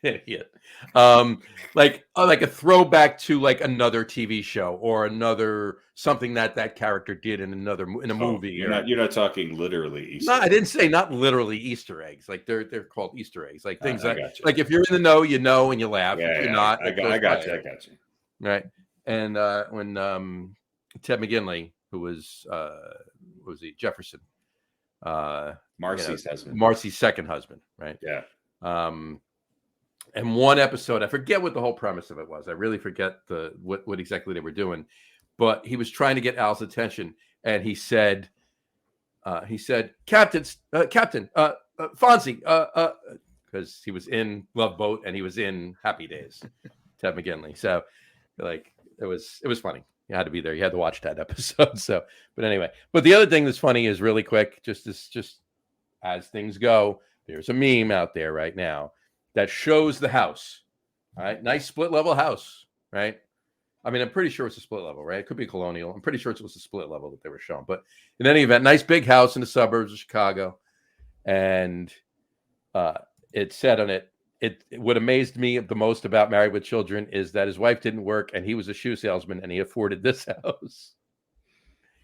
Idiot. Like a throwback to like another TV show or another something that character did in a movie. You're not talking literally Easter eggs. I didn't say not literally Easter eggs. Like they're called Easter eggs. Like things like if you're in the know, you know, and you laugh. If you're not, I got you. Right. And when Ted McGinley, who was Jefferson, Marcy's husband, Marcy's second husband, right? Yeah. And one episode, I forget what the whole premise of it was. I really forget what exactly they were doing, but he was trying to get Al's attention, and he said, Captain Fonzie, because he was in Love Boat and he was in Happy Days, Ted McGinley. So, like, it was funny. You had to be there. You had to watch that episode. So, but anyway, but the other thing that's funny is really quick, just as things go, there's a meme out there right now that shows the house. All right. Nice split level house. Right. I mean, I'm pretty sure it's a split level, right? It could be colonial. I'm pretty sure it was a split level that they were showing. But in any event, nice big house in the suburbs of Chicago. And it said on it, what amazed me the most about Married with Children is that his wife didn't work and he was a shoe salesman and he afforded this house.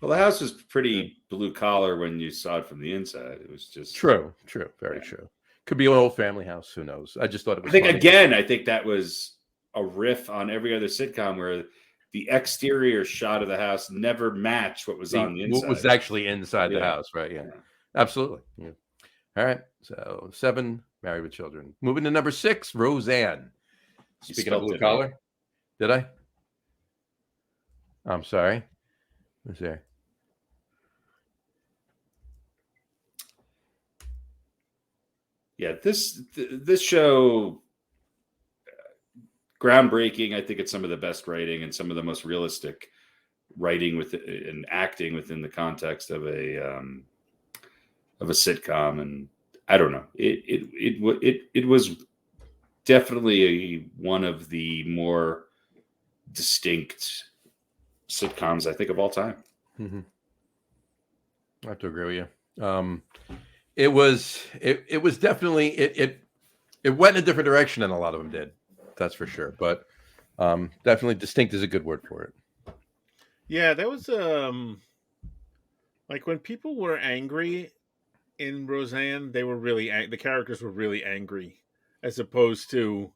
Well, the house was pretty blue collar when you saw it from the inside. It was just true, very true. Could be an old family house. Who knows? I just thought it was. I think that was a riff on every other sitcom where the exterior shot of the house never matched what was on the inside. What was actually inside the house, right? Yeah. Absolutely. Yeah. All right. So 7, Married with Children. Moving to number 6, Roseanne. Speaking of blue collar, did I? I'm sorry. Who's there? Yeah, this show, groundbreaking. I think it's some of the best writing and some of the most realistic writing and acting within the context of a sitcom. And I don't know, it was definitely one of the more distinct sitcoms I think of all time. Mm-hmm. I have to agree with you. It was definitely it went in a different direction than a lot of them did. That's for sure. But definitely distinct is a good word for it. Yeah, that was like when people were angry in Roseanne, they were really the characters were really angry, as opposed to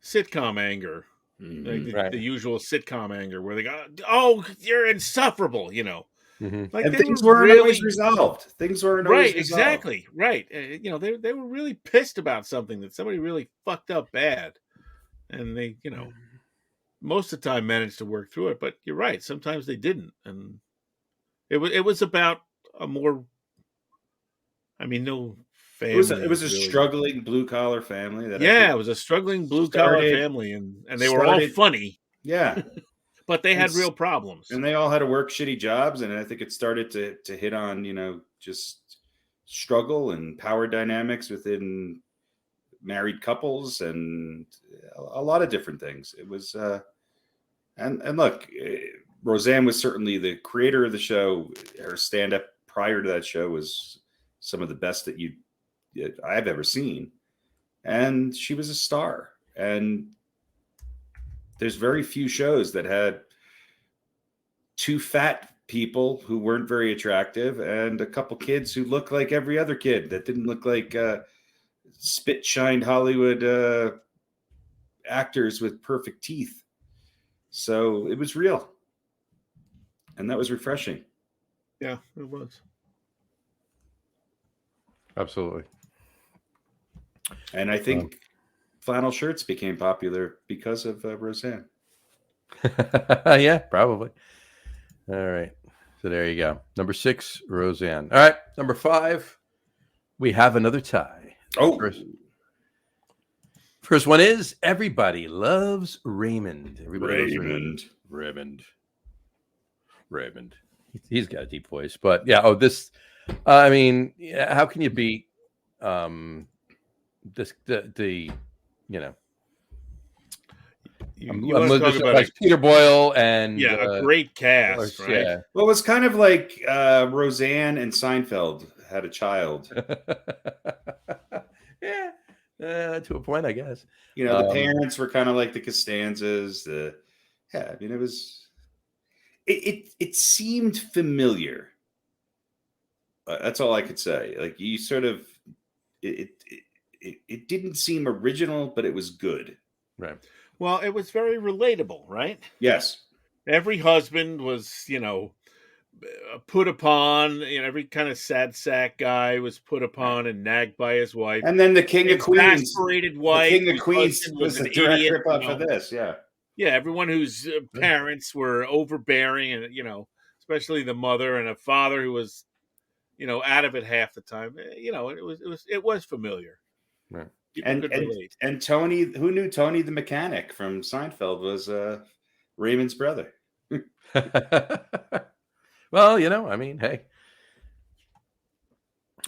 sitcom anger, like Right. the usual sitcom anger, where they go, "Oh, you're insufferable," you know. Mm-hmm. Like And they were things weren't always really resolved. Things weren't always right, resolved. exactly, right. You know, they were really pissed about something that somebody really fucked up bad, and they, you know, most of the time managed to work through it. But you're right, sometimes they didn't, and it was about a more, I mean, no It family was is a really. struggling blue collar family that I think Yeah, it was a struggling blue collar started family, and they were all started funny, yeah. but they And had real problems. and they all had to work shitty jobs, and I think it started to hit on, just struggle and power dynamics within married couples and a lot of different things. It was and look, Roseanne was certainly the creator of the show. Her stand up prior to that show was some of the best that I've ever seen, and she was a star. And there's very few shows that had two fat people who weren't very attractive and a couple kids who looked like every other kid that didn't look like spit shined Hollywood actors with perfect teeth. So it was real, and that was refreshing. Yeah, it was. Absolutely. And I think flannel shirts became popular because of Roseanne. Yeah, probably. All right. So there you go. Number 6, Roseanne. All right. Number 5, we have another tie. Oh, First one is Everybody Loves Raymond. Everybody loves Raymond. Raymond. He's got a deep voice, but yeah. Oh, this. I mean, yeah, how can you beat this? The you know. You want to talk about Peter Boyle and a great cast, right? Yeah. Well, it was kind of like Roseanne and Seinfeld had a child. Yeah, to a point, I guess. The parents were kind of like the Costanzas. I mean, it was. It seemed familiar. That's all I could say. Like you sort of, it didn't seem original, but it was good. Right. Well, it was very relatable, right? Yes. Every husband was, put upon. Every kind of sad sack guy was put upon and nagged by his wife. And then the King of Queens, exasperated wife, the King of Queens was an the direct idiot, ripoff of this. Yeah. Yeah, everyone whose parents were overbearing, and especially the mother, and a father who was, out of it half the time. It was familiar. Right. People could relate. And Tony, who knew Tony the mechanic from Seinfeld was Raymond's brother. Well, I mean, hey.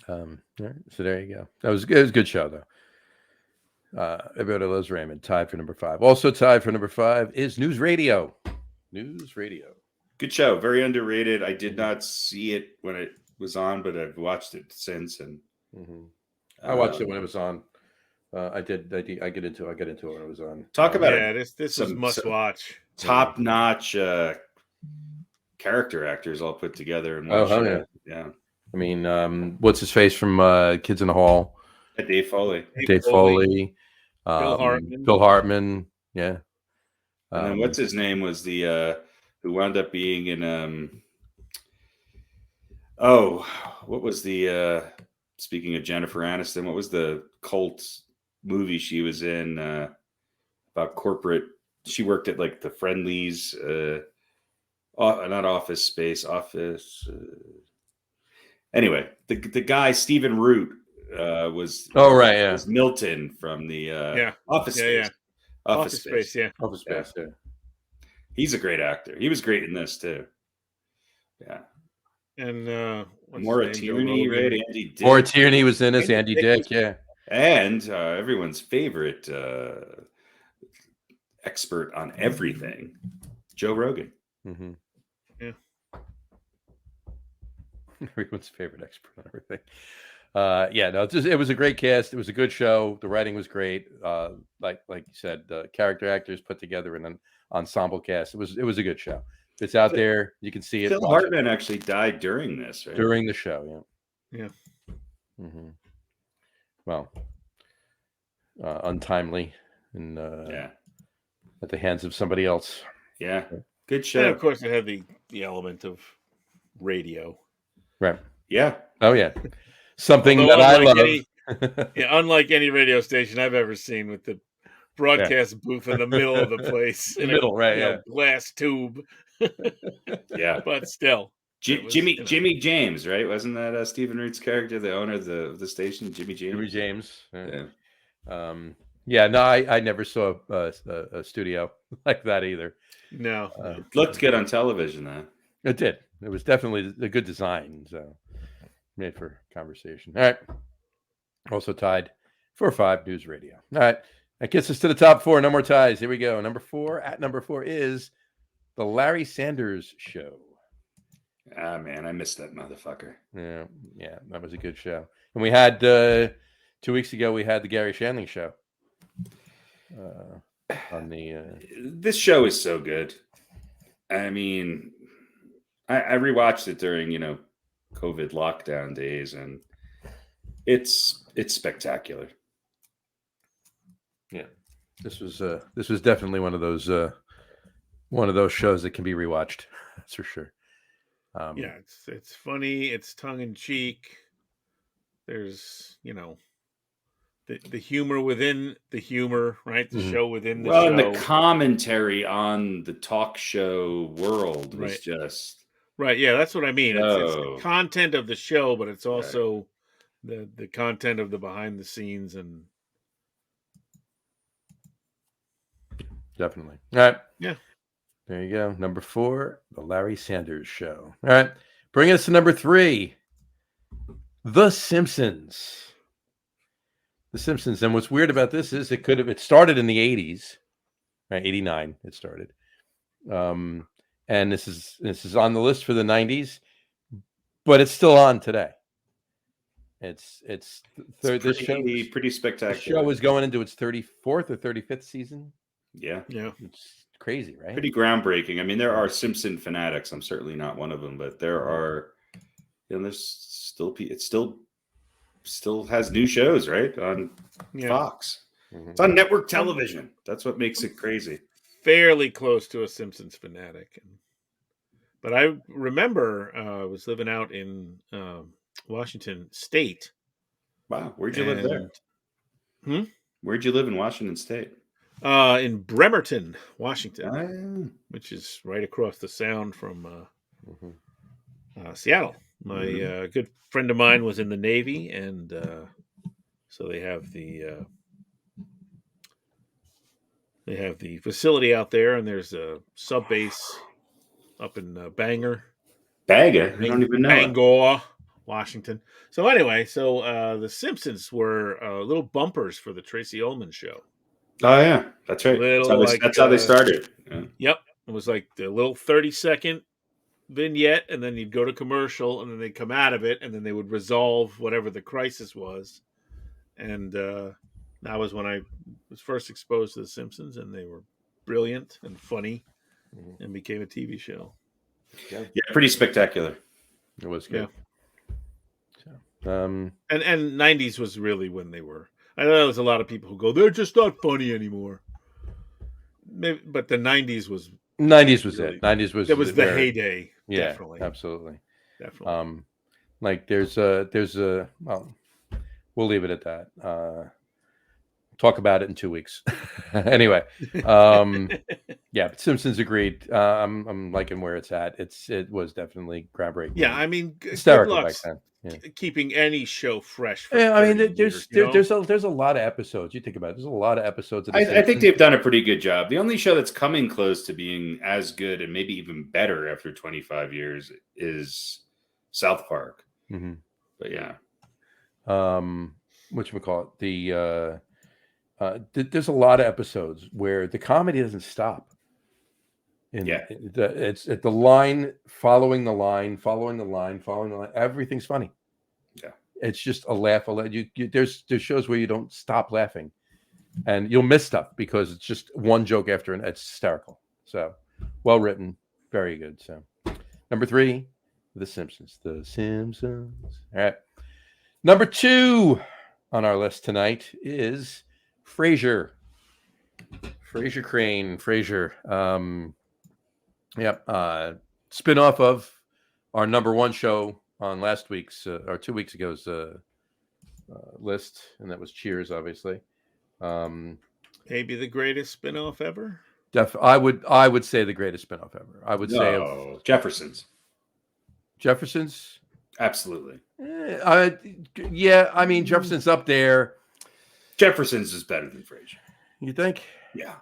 Right, so there you go. It was a good show, though. Everybody Loves Raymond, tied for number 5. Also tied for number 5 is News Radio. News Radio. Good show. Very underrated. I did not see it when it was on, but I've watched it since. And I watched it when it was on. I get into it when it was on. Talk about it. This was must watch. Top notch character actors all put together in one show. Yeah. I mean, what's his face from Kids in the Hall? Dave Foley. Dave Foley. Bill Hartman. Bill Hartman. Yeah. And then what's his name was the who wound up being in what was the speaking of Jennifer Aniston, what was the cult movie she was in about corporate? She worked at like the Friendlies, not Office Space, Office. Anyway, the guy Stephen Root was was Milton from the Office Space. Yeah. Office Space, yeah. Office Space, yeah. He's a great actor. He was great in this too. Yeah. And Maura Tierney, right? Andy Dick. Maura Tierney was in this. Andy Dick, yeah. And everyone's favorite expert on everything, Joe Rogan. Mm-hmm. Yeah. Everyone's favorite expert on everything. Yeah, no, it was a great cast. It was a good show. The writing was great. Like you said, the character actors put together in an ensemble cast. It was a good show. It's out there. You can see it. Phil Hartman actually died during this, right? During the show, Yeah. Mm-hmm. Well, untimely and at the hands of somebody else. Yeah, good show. And of course, it had the element of radio. Right. Yeah. Oh yeah. Something that I love. Unlike any radio station I've ever seen, with the broadcast booth in the middle of the place, in the middle, right? Yeah, glass tube. Yeah, but still, Jimmy James, right? Wasn't that Stephen Root's character, the owner of the station, Jimmy James? Jimmy James. Yeah. Yeah. No, I never saw a studio like that either. No, it looked good on television, though. It did. It was definitely a good design. So made for conversation. All right. Also tied 4-5 News Radio. All right. That gets us to the top 4. No more ties. Here we go. Number 4 is the Larry Sanders Show. Ah, man, I missed that motherfucker. Yeah, that was a good show. And we had 2 weeks ago, we had the Gary Shandling Show. On the this show is so good. I mean, I rewatched it during COVID lockdown days, and it's spectacular. Yeah, this was definitely one of those shows that can be rewatched. That's for sure. Yeah, it's funny. It's tongue in cheek. There's the humor within the humor, right? The show within the show. And the commentary on the talk show world was just right. Yeah, that's what I mean. It's the content of the show, but it's also the content of the behind the scenes and. Definitely. All right. Yeah. There you go. Number 4, the Larry Sanders Show. All right. Bring us to number 3, The Simpsons. The Simpsons. And what's weird about this is it started in the 80s, right? 89 it started. And this is on the list for the 90s, but it's still on today. It's pretty spectacular. The show is going into its 34th or 35th season. Yeah. It's crazy, right? Pretty groundbreaking. I mean, there are Simpson fanatics. I'm certainly not one of them, but there are, there's still, it still has new shows, right? On Fox. Mm-hmm. It's on network television. That's what makes it crazy. Fairly close to a Simpsons fanatic. But I remember I was living out in Washington State. Wow. Where'd you live there? Where'd you live in Washington State? In Bremerton, Washington, which is right across the Sound from Seattle. My good friend of mine was in the Navy, and so they have the facility out there, and there's a sub base up in Bangor. Bangor? I don't even know. Bangor, Washington. So anyway, the Simpsons were little bumpers for the Tracy Ullman Show. Oh yeah, that's right. That's how they started. Yeah. Yep, it was like the little 30-second vignette, and then you'd go to commercial, and then they'd come out of it, and then they would resolve whatever the crisis was. And that was when I was first exposed to The Simpsons, and they were brilliant and funny, and became a TV show. Yeah, pretty spectacular. It was good. Yeah. So, and 90s was really when they were. I know there's a lot of people who go, they're just not funny anymore. Maybe, but the 90s was really, it. 90s was. It was the heyday. Yeah, definitely. Absolutely. Definitely. Like there's a well, we'll leave it at that. Talk about it in 2 weeks. Anyway, yeah, but Simpsons agreed. I'm liking where it's at. It was definitely groundbreaking. Yeah, I mean, hysterical back then. Yeah. Keeping any show fresh. Yeah, I mean, there's a lot of episodes. You think about it. There's a lot of episodes. I think they've done a pretty good job. The only show that's coming close to being as good and maybe even better after 25 years is South Park. Mm-hmm. But yeah, whatchamacallit, there's a lot of episodes where the comedy doesn't stop. It's at the line, following the line. Everything's funny. Yeah. It's just a laugh. There's shows where you don't stop laughing, and you'll miss stuff because it's just one joke after and it's hysterical. So well written, very good. So number 3, The Simpsons. The Simpsons. All right. Number 2 on our list tonight is Frasier. Frasier Crane. Frasier. Spin-off of our number 1 show on last week's or 2 weeks ago's list, and that was Cheers, obviously. Maybe the greatest spin-off ever. I would say the greatest spin-off ever. I would say of Jeffersons. Jeffersons. Absolutely. Yeah, I mean Jefferson's up there. Jefferson's is better than Frasier. You think? Yeah.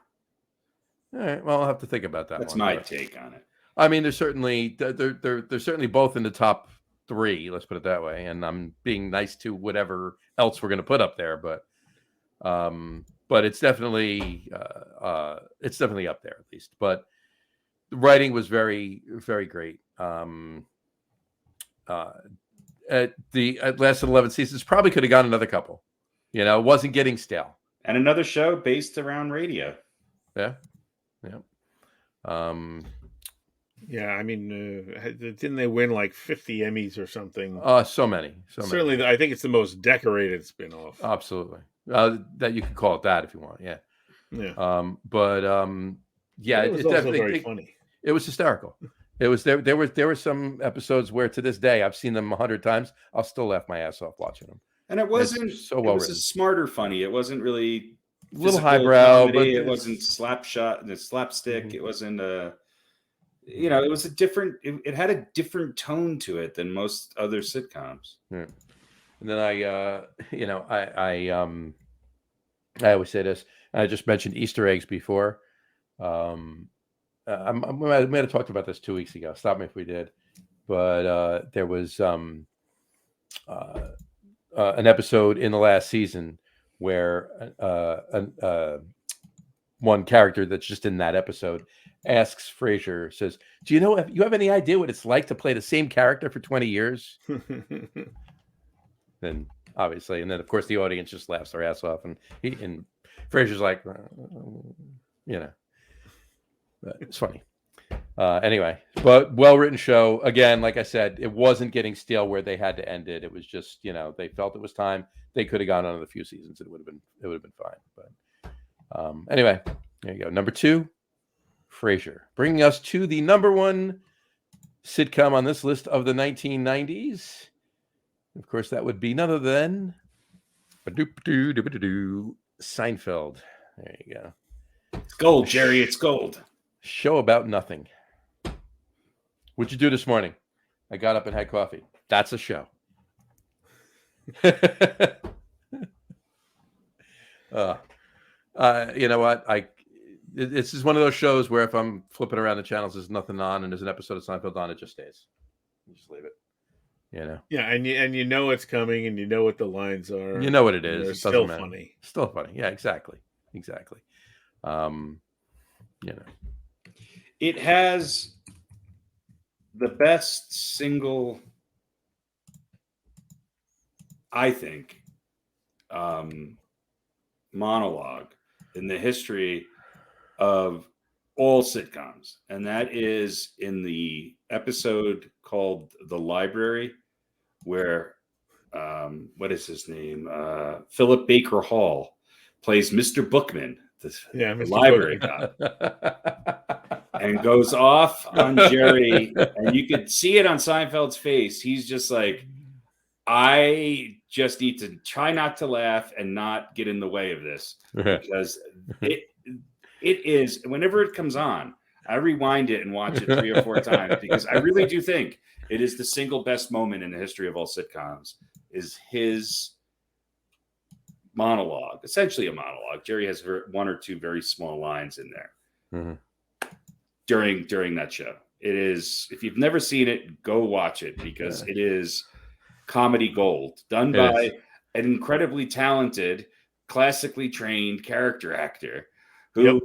All right. Well, I'll have to think about that. That's one, my but take on it. I mean, they're certainly both in the top 3. Let's put it that way. And I'm being nice to whatever else we're going to put up there, but it's definitely up there at least. But the writing was very, very great. It lasted 11 seasons. Probably could have gone another couple. You know, it wasn't getting stale. And another show based around radio. Yeah. Yeah, I mean, didn't they win like 50 Emmys or something? So many. Certainly, I think it's the most decorated spin-off. Absolutely. That you could call it that if you want. Yeah. Yeah. Yeah, it was also very funny. It was hysterical. It was there were some episodes where to this day I've seen them 100 times. I'll still laugh my ass off watching them. And it wasn't so well. It was a smarter funny. It wasn't really a little highbrow, comedy. But it wasn't slapstick. Mm-hmm. It wasn't it was a different. It had a different tone to it than most other sitcoms. Yeah. And then I always say this. I just mentioned Easter eggs before. I might have talked about this 2 weeks ago. Stop me if we did. But there was an episode in the last season where one character that's just in that episode asks Frasier, says, "Do you have any idea what it's like to play the same character for 20 years?" Then obviously, and then of course the audience just laughs their ass off, and Frasier's like, but it's funny. Anyway, but well-written show. Again, like I said, it wasn't getting stale where they had to end it. It was just, they felt it was time. They could have gone on a few seasons. It would have been fine. But anyway, there you go. Number 2, Frasier, bringing us to the number 1 sitcom on this list of the 1990s. Of course, that would be none other than Seinfeld. There you go. It's gold, Jerry. It's gold. Show about nothing. What'd you do this morning? I got up and had coffee. That's a show. You know what? This is one of those shows where if I'm flipping around the channels, there's nothing on, and there's an episode of Seinfeld on, it just stays. You just leave it. Yeah, and you know it's coming, and you know what the lines are. You know what it is. It's still funny. Still funny. Yeah, exactly. It has the best single, I think, monologue in the history of all sitcoms. And that is in the episode called The Library, where, what is his name? Philip Baker Hall plays Mr. Bookman, the library cop, and goes off on Jerry. And you could see it on Seinfeld's face. He's just like, I just need to try not to laugh and not get in the way of this, because it is, whenever it comes on, I rewind it and watch it 3 or 4 times, because I really do think it is the single best moment in the history of all sitcoms, is his monologue, essentially a monologue. Jerry has 1 or 2 very small lines in there during that show. It is, if you've never seen it, go watch it, because it is comedy gold, done by an incredibly talented, classically trained character actor who,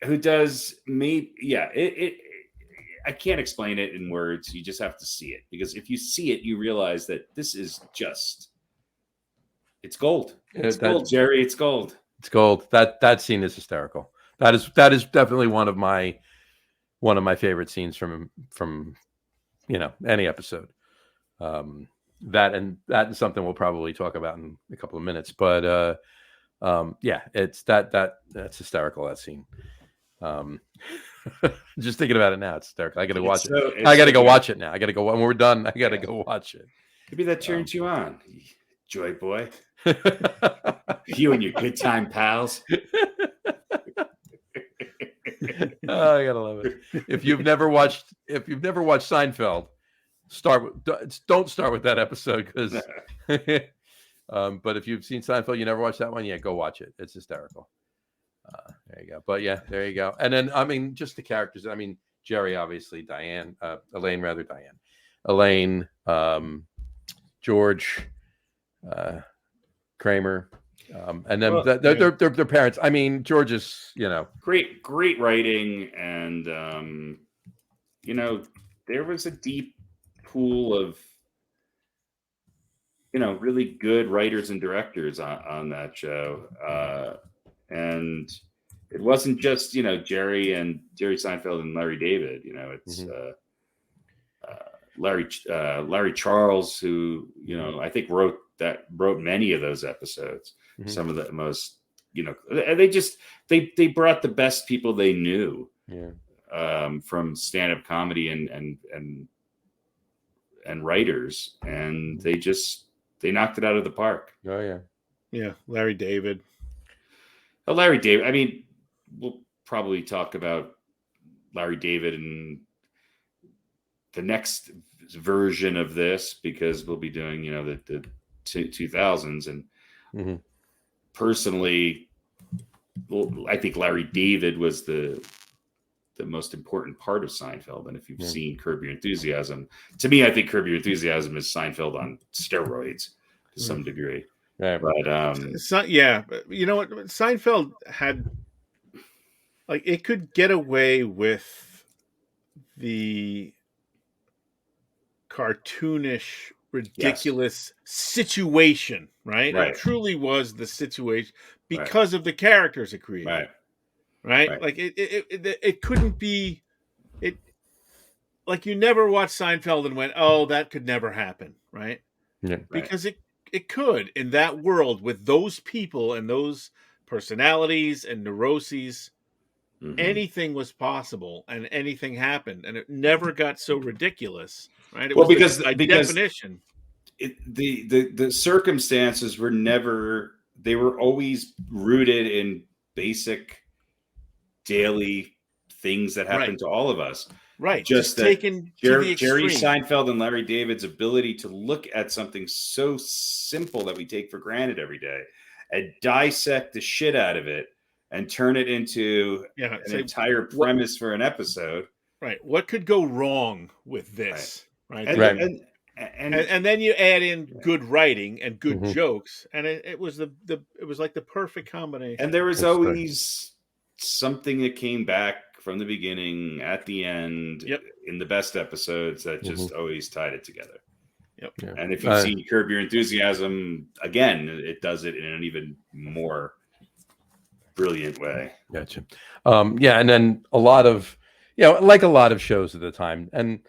who does me. Yeah, I can't explain it in words. You just have to see it, because if you see it, you realize that this is just, it's gold. It's gold, Jerry. It's gold. It's gold. That scene is hysterical. That is definitely one of my favorite scenes from any episode. That and something we'll probably talk about in a couple of minutes. But yeah, it's that's hysterical, that scene. Just thinking about it now, it's hysterical. I got to watch it. I got to go watch it now. I got to go when we're done. I got to go watch it. Maybe that turns you on, Joy Boy. You and your good time pals. Oh, I gotta love it. If you've never watched Seinfeld, don't start with that episode, because but if you've seen Seinfeld, you never watched that one, yeah, go watch it. It's hysterical. There you go. But yeah, there you go. And then, I mean, just the characters. I mean, Jerry, obviously, Elaine, George, Kramer, and then their parents. I mean, George is, great writing, and there was a deep pool of really good writers and directors on that show, and it wasn't just Jerry Seinfeld and Larry David. It's Larry Charles, who I think wrote many of those episodes. Mm-hmm. Some of the most, they brought the best people they knew, from stand-up comedy and writers, and they knocked it out of the park. Oh yeah, Larry David. I mean, we'll probably talk about Larry David in the next version of this, because we'll be doing the 2000s, and personally, I think Larry David was the most important part of Seinfeld. And if you've seen Curb Your Enthusiasm, to me, I think Curb Your Enthusiasm is Seinfeld on steroids to some degree. Right. But you know what? Seinfeld had, it could get away with the cartoonish, ridiculous situation, right? It truly was the situation because of the characters it created. Right? Like it couldn't be it. Like, you never watched Seinfeld and went, "Oh, that could never happen," right? Yeah. Because it could, in that world, with those people and those personalities and neuroses. Anything was possible, and anything happened, and it never got so ridiculous, right? Because definition, the circumstances were never. They were always rooted in basic daily things that happened to all of us. Right. Just that taken Jerry Seinfeld and Larry David's ability to look at something so simple that we take for granted every day and dissect the shit out of it and turn it into an entire premise for an episode. Right. What could go wrong with this? Right. And then you add in good writing and good jokes, and it was it was like the perfect combination. And there was always something that came back from the beginning at the end in the best episodes that just always tied it together. Yep. Yeah. And if you've seen Curb Your Enthusiasm, again, it does it in an even more brilliant way. Gotcha. And then a lot of, like a lot of shows at the time, and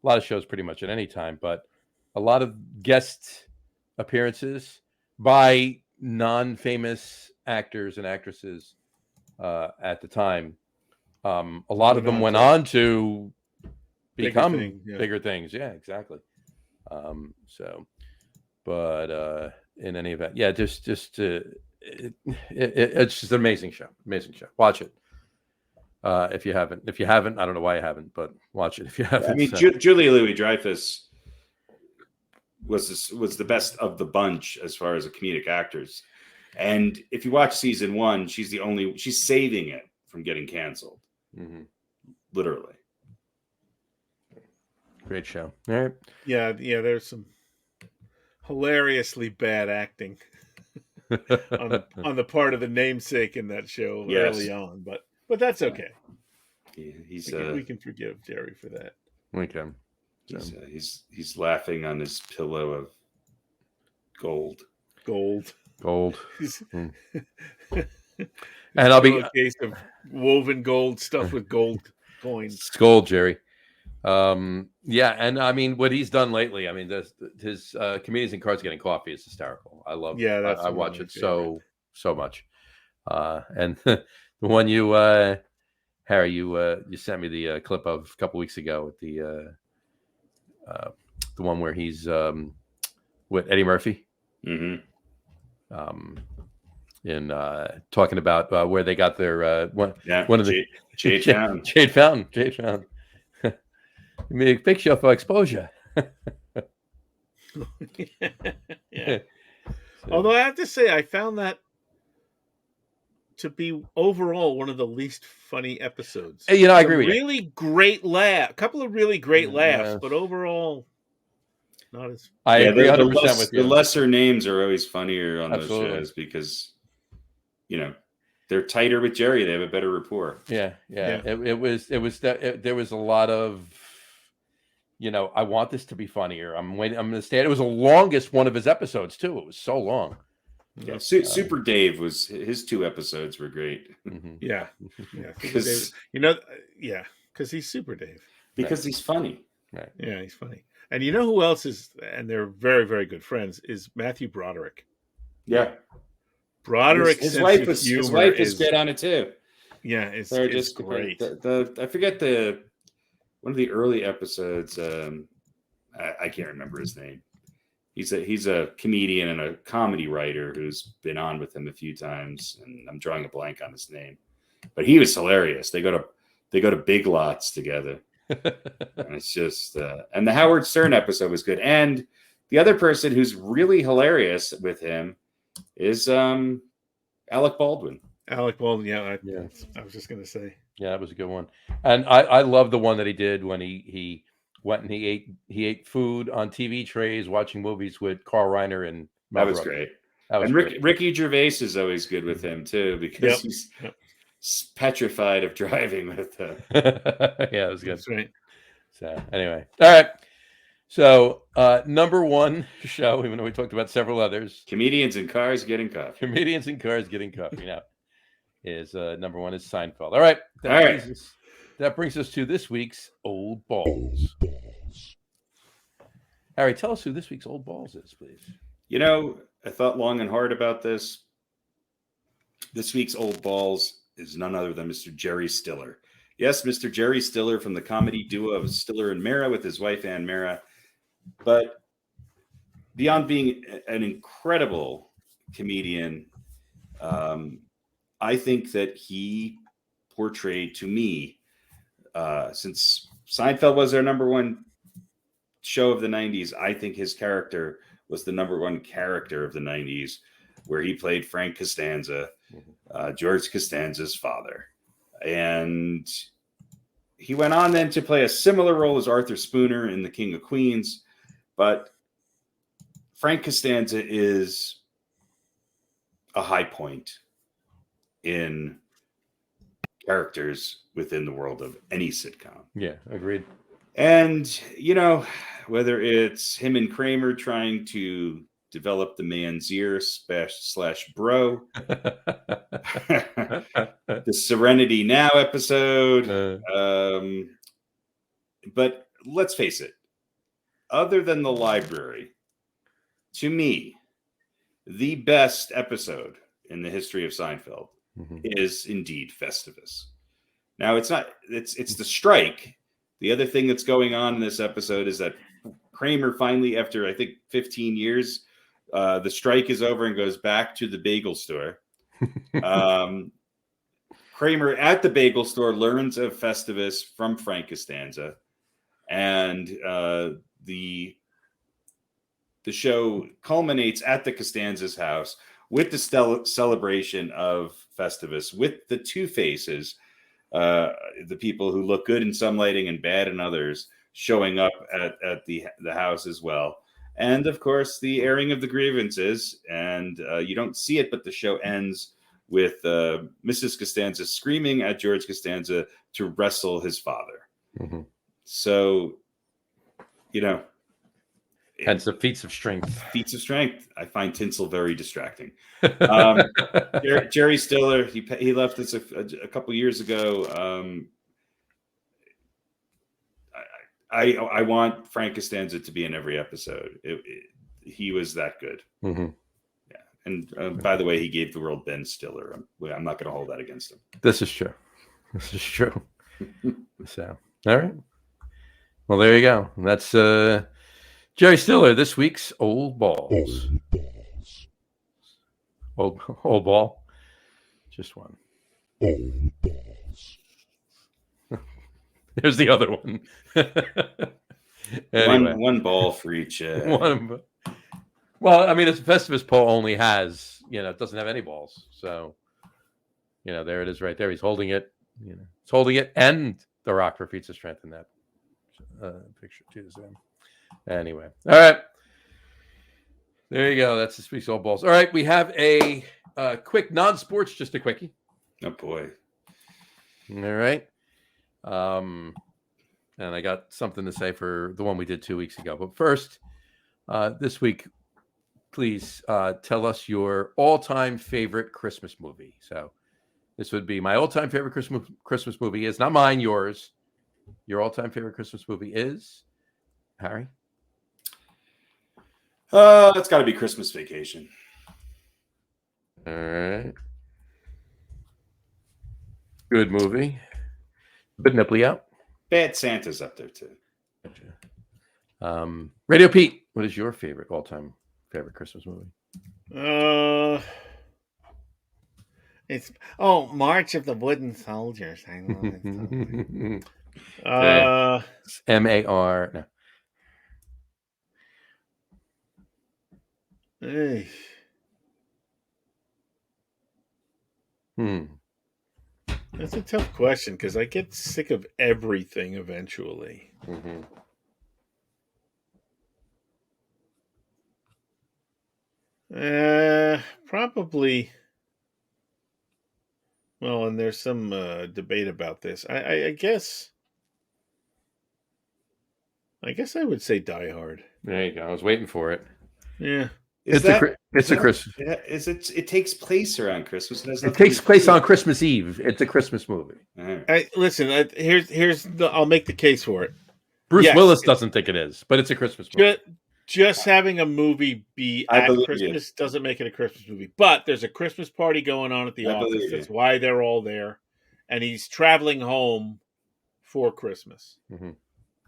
a lot of shows pretty much at any time, but a lot of guest appearances by non-famous actors and actresses at the time. A lot of them went on to become bigger things. Yeah, exactly. But in any event, it's just an amazing show. Watch it. If you haven't, I don't know why you haven't, but watch it if you haven't. I mean, Julia Louis-Dreyfus was the best of the bunch as far as the comedic actors. And if you watch season 1, she's saving it from getting canceled. Literally. Great show. All right. Yeah. There's some hilariously bad acting on the part of the namesake in that show early on, but But that's okay. He's we can forgive Jerry for that. We can. He's laughing on his pillow of gold. Mm. And I'll be a case of woven gold stuffed with gold coins. Gold, Jerry. Yeah, and I mean what he's done lately. I mean, his Comedians in Cars Getting Coffee is hysterical. I love. Yeah, that's I watch it so much. And the one you, Harry, you sent me the clip of a couple weeks ago with the one where he's with Eddie Murphy. Mm-hmm. In talking about where they got their one of the Jade Fountain. Jade Fountain. You made a big show for exposure. Yeah. Although I have to say, I found that to be overall one of the least funny episodes. I agree with you. Really great laugh, a couple of really great laughs, but overall, not as. I agree 100% with you. The lesser names are always funnier on those shows because, they're tighter with Jerry. They have a better rapport. Yeah. There was a lot of, I want this to be funnier. I'm going to stay. It was the longest one of his episodes too. It was so long. Yeah, Super Dave his 2 episodes were great. Mm-hmm. Yeah, because he's Super Dave. Because he's funny. Right. Yeah, he's funny. And you know who else is? And they're very, very good friends. Is Matthew Broderick. Yeah, Broderick. His wife is good on it too. Yeah, it's just great. I forget one of the early episodes. I can't remember his name. He's a comedian and a comedy writer who's been on with him a few times, and I'm drawing a blank on his name. But he was hilarious. They go to Big Lots together, and it's just. And the Howard Stern episode was good. And the other person who's really hilarious with him is Alec Baldwin. Alec Baldwin, yeah. I was just gonna say. Yeah, that was a good one. And I love the one that he did when he went and he ate food on TV trays watching movies with Carl Reiner and Mel Brooks. Great. That was great. Ricky Gervais is always good with him too because he's petrified of driving with him. Yeah, it was good. That's right. So anyway, all right. So number one show, even though we talked about several others, Comedians in Cars Getting Coffee. Comedians in Cars Getting Coffee. Now is number one is Seinfeld. All right. That brings us to this week's Old Balls. Harry, tell us who this week's Old Balls is, please. I thought long and hard about this. This week's Old Balls is none other than Mr. Jerry Stiller. Yes, Mr. Jerry Stiller from the comedy duo of Stiller and Meara with his wife, Ann Meara. But beyond being an incredible comedian, I think that he portrayed to me, since Seinfeld was our number one show of the 90s, I think his character was the number one character of the 90s, where he played Frank Costanza, George Costanza's father. And he went on then to play a similar role as Arthur Spooner in The King of Queens. But Frank Costanza is a high point in characters within the world of any sitcom. Yeah, agreed. And, whether it's him and Kramer trying to develop the man's ear / bro, the Serenity Now episode. But let's face it, other than The Library, to me, the best episode in the history of Seinfeld is indeed Festivus. Now it's the strike. The other thing that's going on in this episode is that Kramer finally, after I think 15 years, the strike is over and goes back to the bagel store. Kramer at the bagel store learns of Festivus from Frank Costanza, and the show culminates at the Costanza's house with the celebration of Festivus, with the two faces, the people who look good in some lighting and bad in others, showing up at the house as well. And of course, the airing of the grievances. And you don't see it, but the show ends with Mrs. Costanza screaming at George Costanza to wrestle his father. Mm-hmm. So, hence the feats of strength. Feats of strength. I find tinsel very distracting. Jerry Stiller, he left us a couple years ago. I want Frank Costanza to be in every episode. He was that good. Mm-hmm. Yeah. And by the way, he gave the world Ben Stiller. I'm not going to hold that against him. This is true. So, all right. Well, there you go. That's Jerry Stiller, this week's Old Balls. Old ball. Just one. Old balls. There's the other one. Anyway. One ball for each. Well, I mean, this Festivus poll only has, it doesn't have any balls. So, there it is right there. He's holding it. He's holding it, and The Rock for feats of strength in that picture too. So, anyway, all right. There you go. That's this week's Old Balls. All right, we have a quick non-sports, just a quickie. Oh boy! All right. And I got something to say for the one we did 2 weeks ago. But first, this week, please tell us your all-time favorite Christmas movie. So this would be my all-time favorite Christmas movie is not mine, yours. Your all-time favorite Christmas movie is, Harry? It's got to be Christmas Vacation. All right. Good movie. Good nipply out. Bad Santa's up there too. Gotcha. Radio Pete, what is your all-time favorite Christmas movie? It's March of the Wooden Soldiers. I love it. MAR. No. Hey. That's a tough question because I get sick of everything eventually. Mm-hmm. Probably. Well, and there's some debate about this. I guess I would say Die Hard. There you go. I was waiting for it. Yeah. It's a Christmas. It takes place around Christmas. It takes place on Christmas Eve. It's a Christmas movie. Right. Listen. I'll make the case for it. Bruce Willis doesn't think it is, but it's a Christmas movie. Just having a movie be at Christmas doesn't make it a Christmas movie. But there's a Christmas party going on at the office. That's why they're all there, and he's traveling home for Christmas. Mm-hmm.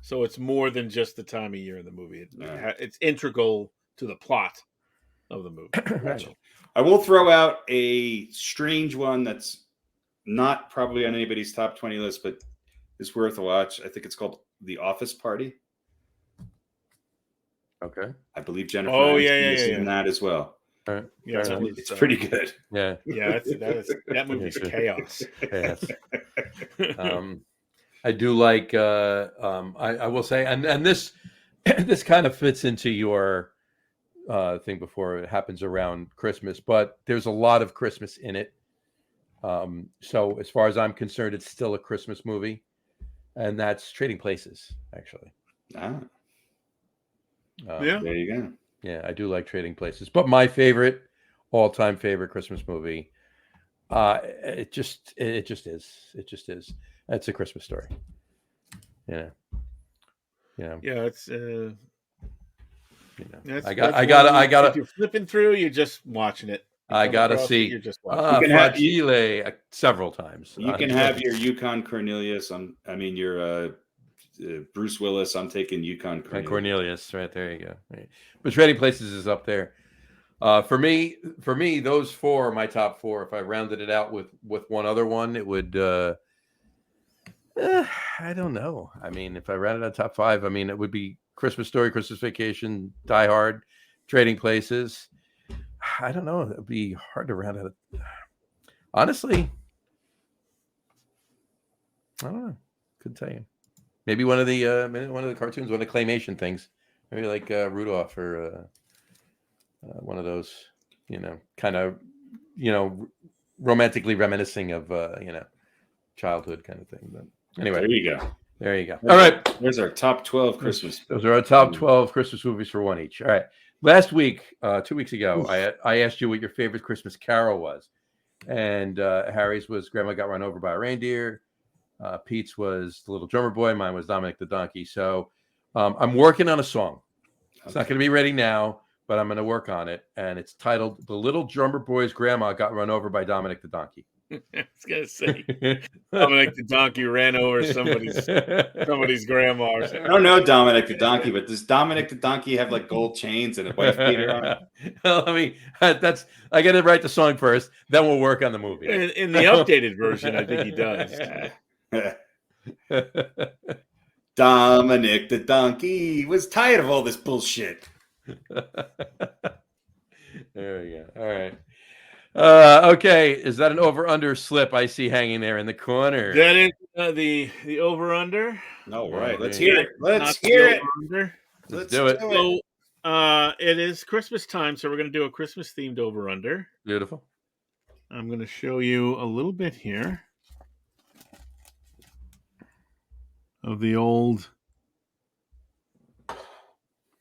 So it's more than just the time of year in the movie. It's integral to the plot of the movie. Gotcha. I will throw out a strange one that's not probably on anybody's top 20 list, but is worth a watch. I think it's called The Office Party. Okay. I believe Jennifer is in that as well. All right. Yeah, it's pretty good. Yeah. Yeah, that movie's chaos. Yes. I do like I will say, and this kind of fits into your thing before it happens around Christmas, but there's a lot of Christmas in it. So as far as I'm concerned, it's still a Christmas movie, and that's Trading Places, actually. There you go. Yeah, I do like Trading Places, but my all-time favorite Christmas movie, it just is. It's A Christmas Story. Yeah, it's. I got. If you're flipping through, you're just watching it. I gotta see. You're just watching. Fragile several times. You can have your Yukon Cornelius. Your Bruce Willis. I'm taking Yukon Cornelius. Cornelius, right there you go. Right. But Trading Places is up there. For me, those four are my top four. If I rounded it out with one other one, it would. I don't know. I mean, if I rounded out top five, it would be Christmas Story, Christmas Vacation, Die Hard, Trading Places. I don't know. It'd be hard to round out. Honestly, I don't know. Couldn't tell you. Maybe one of the cartoons, one of the claymation things. Maybe like Rudolph or one of those, kind of, romantically reminiscing of childhood kind of thing. But anyway, there you go. All right, there's our top 12 Christmas. Those are our top 12 Christmas movies for one each. All right. Last week, 2 weeks ago, I asked you what your favorite Christmas carol was, and Harry's was "Grandma Got Run Over by a Reindeer." Pete's was "The Little Drummer Boy." Mine was "Dominic the Donkey." So I'm working on a song. It's not going to be ready now, but I'm going to work on it, and it's titled "The Little Drummer Boy's Grandma Got Run Over by Dominic the Donkey." I was gonna say Dominic the Donkey ran over somebody's grandma. Or something. I don't know Dominic the Donkey, but does Dominic the Donkey have like gold chains and a wife beater on? Well, I got to write the song first, then we'll work on the movie. In the updated version, I think he does. Dominic the Donkey was tired of all this bullshit. There we go. All right. Okay, is that an over/under slip I see hanging there in the corner? That is the over/under. All right, let's hear it. Let's hear it. Let's do it. So, it is Christmas time, so we're going to do a Christmas themed over/under. Beautiful. I'm going to show you a little bit here of the old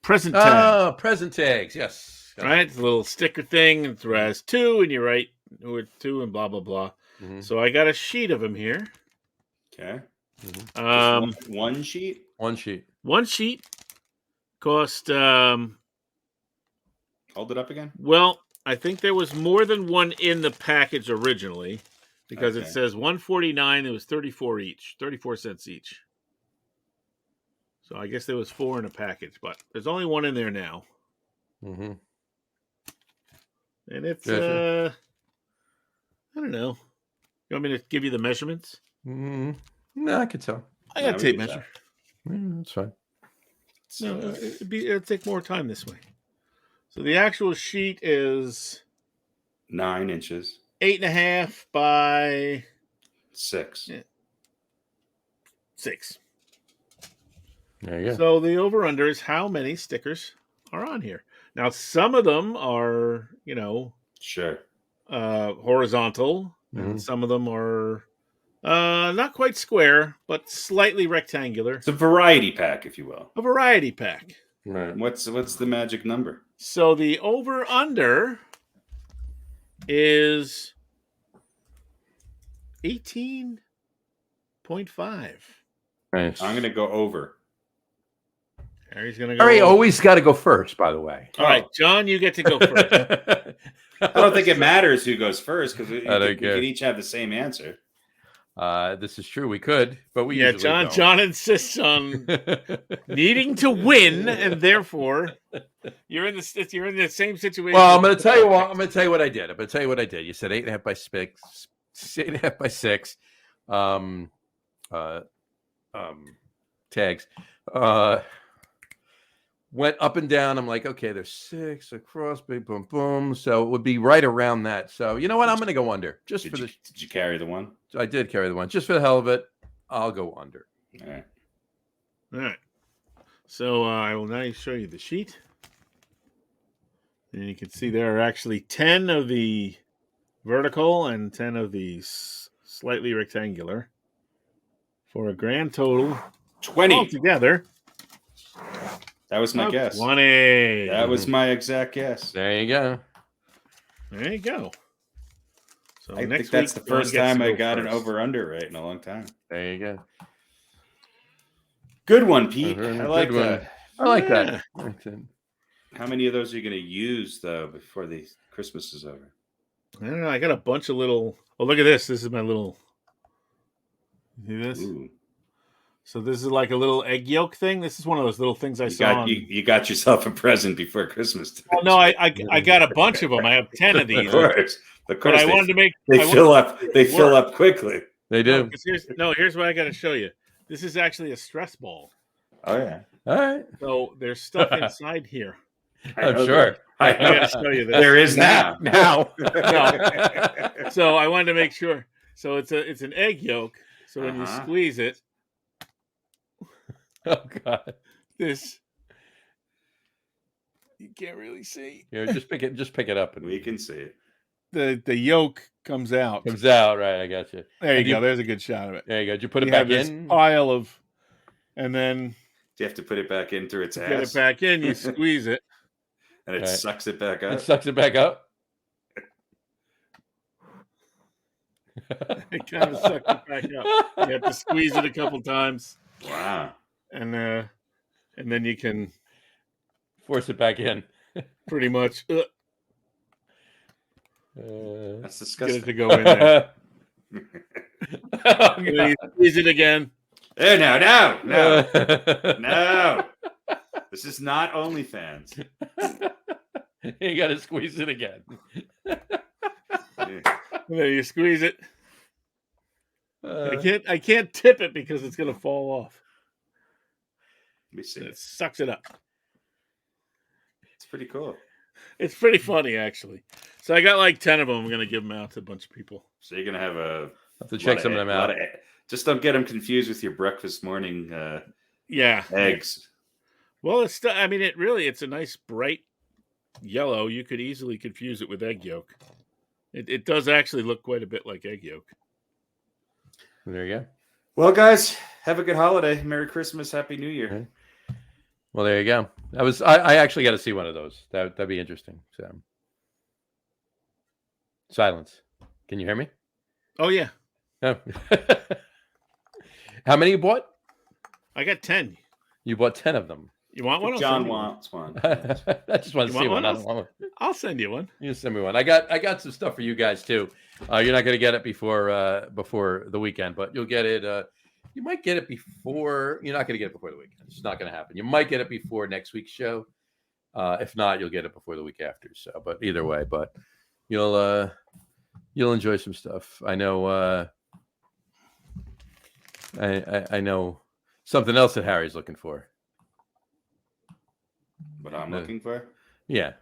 present tag. Oh, present tags. Yes. Right, it's a little sticker thing. It has 2, and you write with 2 and blah blah blah. Mm-hmm. So I got a sheet of them here. Okay. Mm-hmm. One sheet. One sheet. One sheet cost. Hold it up again. Well, I think there was more than one in the package originally, because it says $149. It was 34 each, 34 cents each. So I guess there was 4 in a package, but there's only one in there now. Mm-hmm. And it's I don't know. You want me to give you the measurements? Mm-hmm. No, I could tell. I got a tape measure. That's fine. No, it'll take more time this way. So the actual sheet is 9 inches. 8.5 by 6. 6. There you go. So the over/under is how many stickers are on here. Now, some of them are, Sure. Horizontal, and some of them are not quite square, but slightly rectangular. It's a variety pack, if you will. A variety pack. Right. What's the magic number? So the over/under is 18.5. Nice. I'm going to go over. Harry's going to go Harry over. always got to go first, by the way. All right, John, you get to go first. I don't think it matters who goes first because we care. can each have the same answer. This is true. We could, but we usually don't. John insists on needing to win, and therefore you're in the same situation. Well, I'm going to tell you what. I'm going to tell you what I did. You said 8.5 by 6. 8.5 by 6. Tags. Went up and down. I'm like, okay, there's 6 across, big boom, boom. So it would be right around that. So you know what? I'm going to go under. Did you carry the one? I did carry the one. Just for the hell of it, I'll go under. All right. So I will now show you the sheet. And you can see there are actually 10 of the vertical and 10 of the slightly rectangular for a grand total 20 altogether. That was my guess. 20. That was my exact guess. There you go. There you go. So I think that's the first time I got an over/under right in a long time. There you go. Good one, Pete. I like that. I like that. How many of those are you going to use, though, before the Christmas is over? I don't know. I got a bunch of little... Oh, look at this. This is my little... See this? Ooh. So this is like a little egg yolk thing. This is one of those little things You got yourself a present before Christmas. Well, no, I got a bunch of them. I have 10 of these. Of course. But I wanted to make... They fill up quickly. They do. Here's what I got to show you. This is actually a stress ball. Oh, yeah. All right. So there's stuff inside here. I'm sure. I got to show you this. There is now. No. So I wanted to make sure. So it's an egg yolk. So when you squeeze it, oh God, this you can't really see. Here, just pick it up, and we can see it. the yolk comes out. Comes out, right? I got you. There you go. There's a good shot of it. There you go. Did you put it You back have this in? pile of, and then Do you have to put it back in through its to ass? get it back in, you squeeze it. And it sucks it back up? It sucks it back up? It kind of sucks it back up. You have to squeeze it a couple times. Wow. And then you can force it back in. Pretty much. That's disgusting. Get it to go in there. And then you squeeze it again. No. This is not OnlyFans. You got to squeeze it again. And then you squeeze it. I can't tip it because it's going to fall off. Let me see. It sucks it up. It's pretty cool. It's pretty funny, actually. So I got like 10 of them. I'm going to give them out to a bunch of people. So you're going to have to check some of them out. Just don't get them confused with your breakfast morning eggs. Well, it's a nice bright yellow. You could easily confuse it with egg yolk. It does actually look quite a bit like egg yolk. There you go. Well, guys, have a good holiday. Merry Christmas. Happy New Year. Okay. Well, there you go. I actually got to see one of those. That'd be interesting. So, silence. Can you hear me? Oh, yeah. Oh. How many you bought? I got 10. You bought 10 of them. You want one? John wants one. I just want to see one. I don't want one. I'll send you one. You send me one. I got some stuff for you guys too. You're not going to get it before the weekend, but you'll get it. You might get it before. You're not going to get it before the weekend. It's not going to happen. You might get it before next week's show. If not, you'll get it before the week after. So, but either way, but you'll enjoy some stuff. I know. I know something else that Harry's looking for. What I'm looking for? Yeah.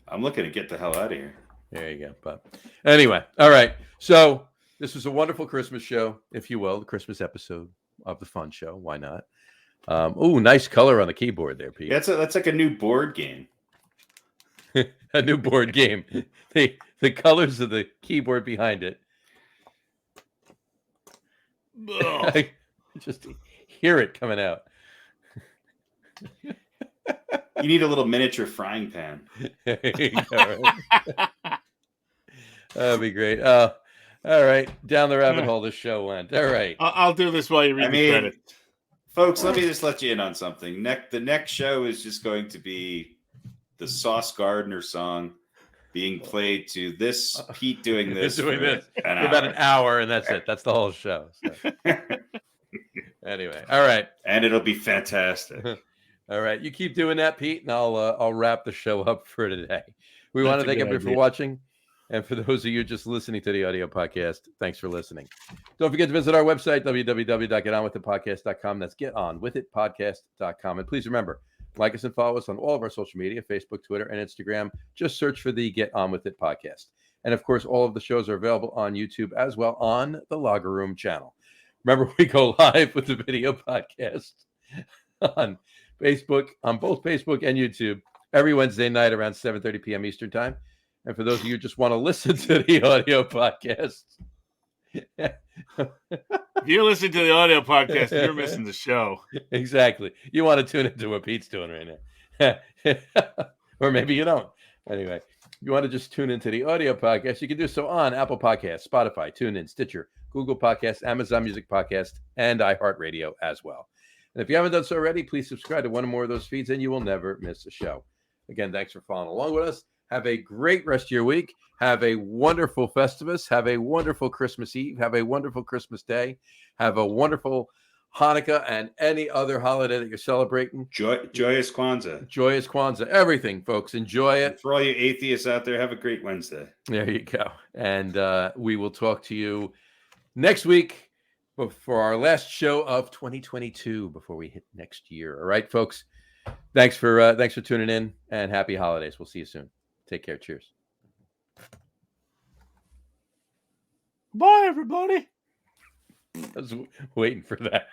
I'm looking to get the hell out of here. There you go. But anyway, all right. So this was a wonderful Christmas show, if you will, the Christmas episode of the fun show. Why not? Nice color on the keyboard there, Pete. That's like a new board game. A new board game. The colors of the keyboard behind it. I just hear it coming out. You need a little miniature frying pan. That'd be great. All right. Down the rabbit hole this show went. All right. I'll do this while you read the credit. Folks, let me just let you in on something. The next show is just going to be the Sauce Gardner song being played to this Pete doing this. For about an hour, and that's it. That's the whole show. So. Anyway, all right. And it'll be fantastic. All right, you keep doing that, Pete, and I'll wrap the show up for today. We want to thank everybody for watching, and for those of you just listening to the audio podcast, thanks for listening. Don't forget to visit our website, www.getonwithitpodcast.com. That's getonwithitpodcast.com. And please remember, like us and follow us on all of our social media, Facebook, Twitter, and Instagram. Just search for the Get On With It podcast. And of course, all of the shows are available on YouTube as well on the Logger Room channel. Remember, we go live with the video podcast on Facebook, on both Facebook and YouTube, every Wednesday night around 7:30 p.m. Eastern time. And for those of you who just want to listen to the audio podcast, if you listen to the audio podcast, you're missing the show. Exactly. You want to tune into what Pete's doing right now. Or maybe you don't. Anyway, if you want to just tune into the audio podcast, you can do so on Apple Podcasts, Spotify, TuneIn, Stitcher, Google Podcasts, Amazon Music Podcast, and iHeartRadio as well. And if you haven't done so already, please subscribe to one or more of those feeds and you will never miss a show. Again, thanks for following along with us. Have a great rest of your week. Have a wonderful Festivus. Have a wonderful Christmas Eve. Have a wonderful Christmas Day. Have a wonderful Hanukkah and any other holiday that you're celebrating. Joyous Kwanzaa. Joyous Kwanzaa. Everything, folks. Enjoy it. And for all you atheists out there, have a great Wednesday. There you go. And we will talk to you next week for our last show of 2022 before we hit next year. All right, folks. Thanks for tuning in and happy holidays. We'll see you soon. Take care. Cheers. Bye, everybody. I was waiting for that.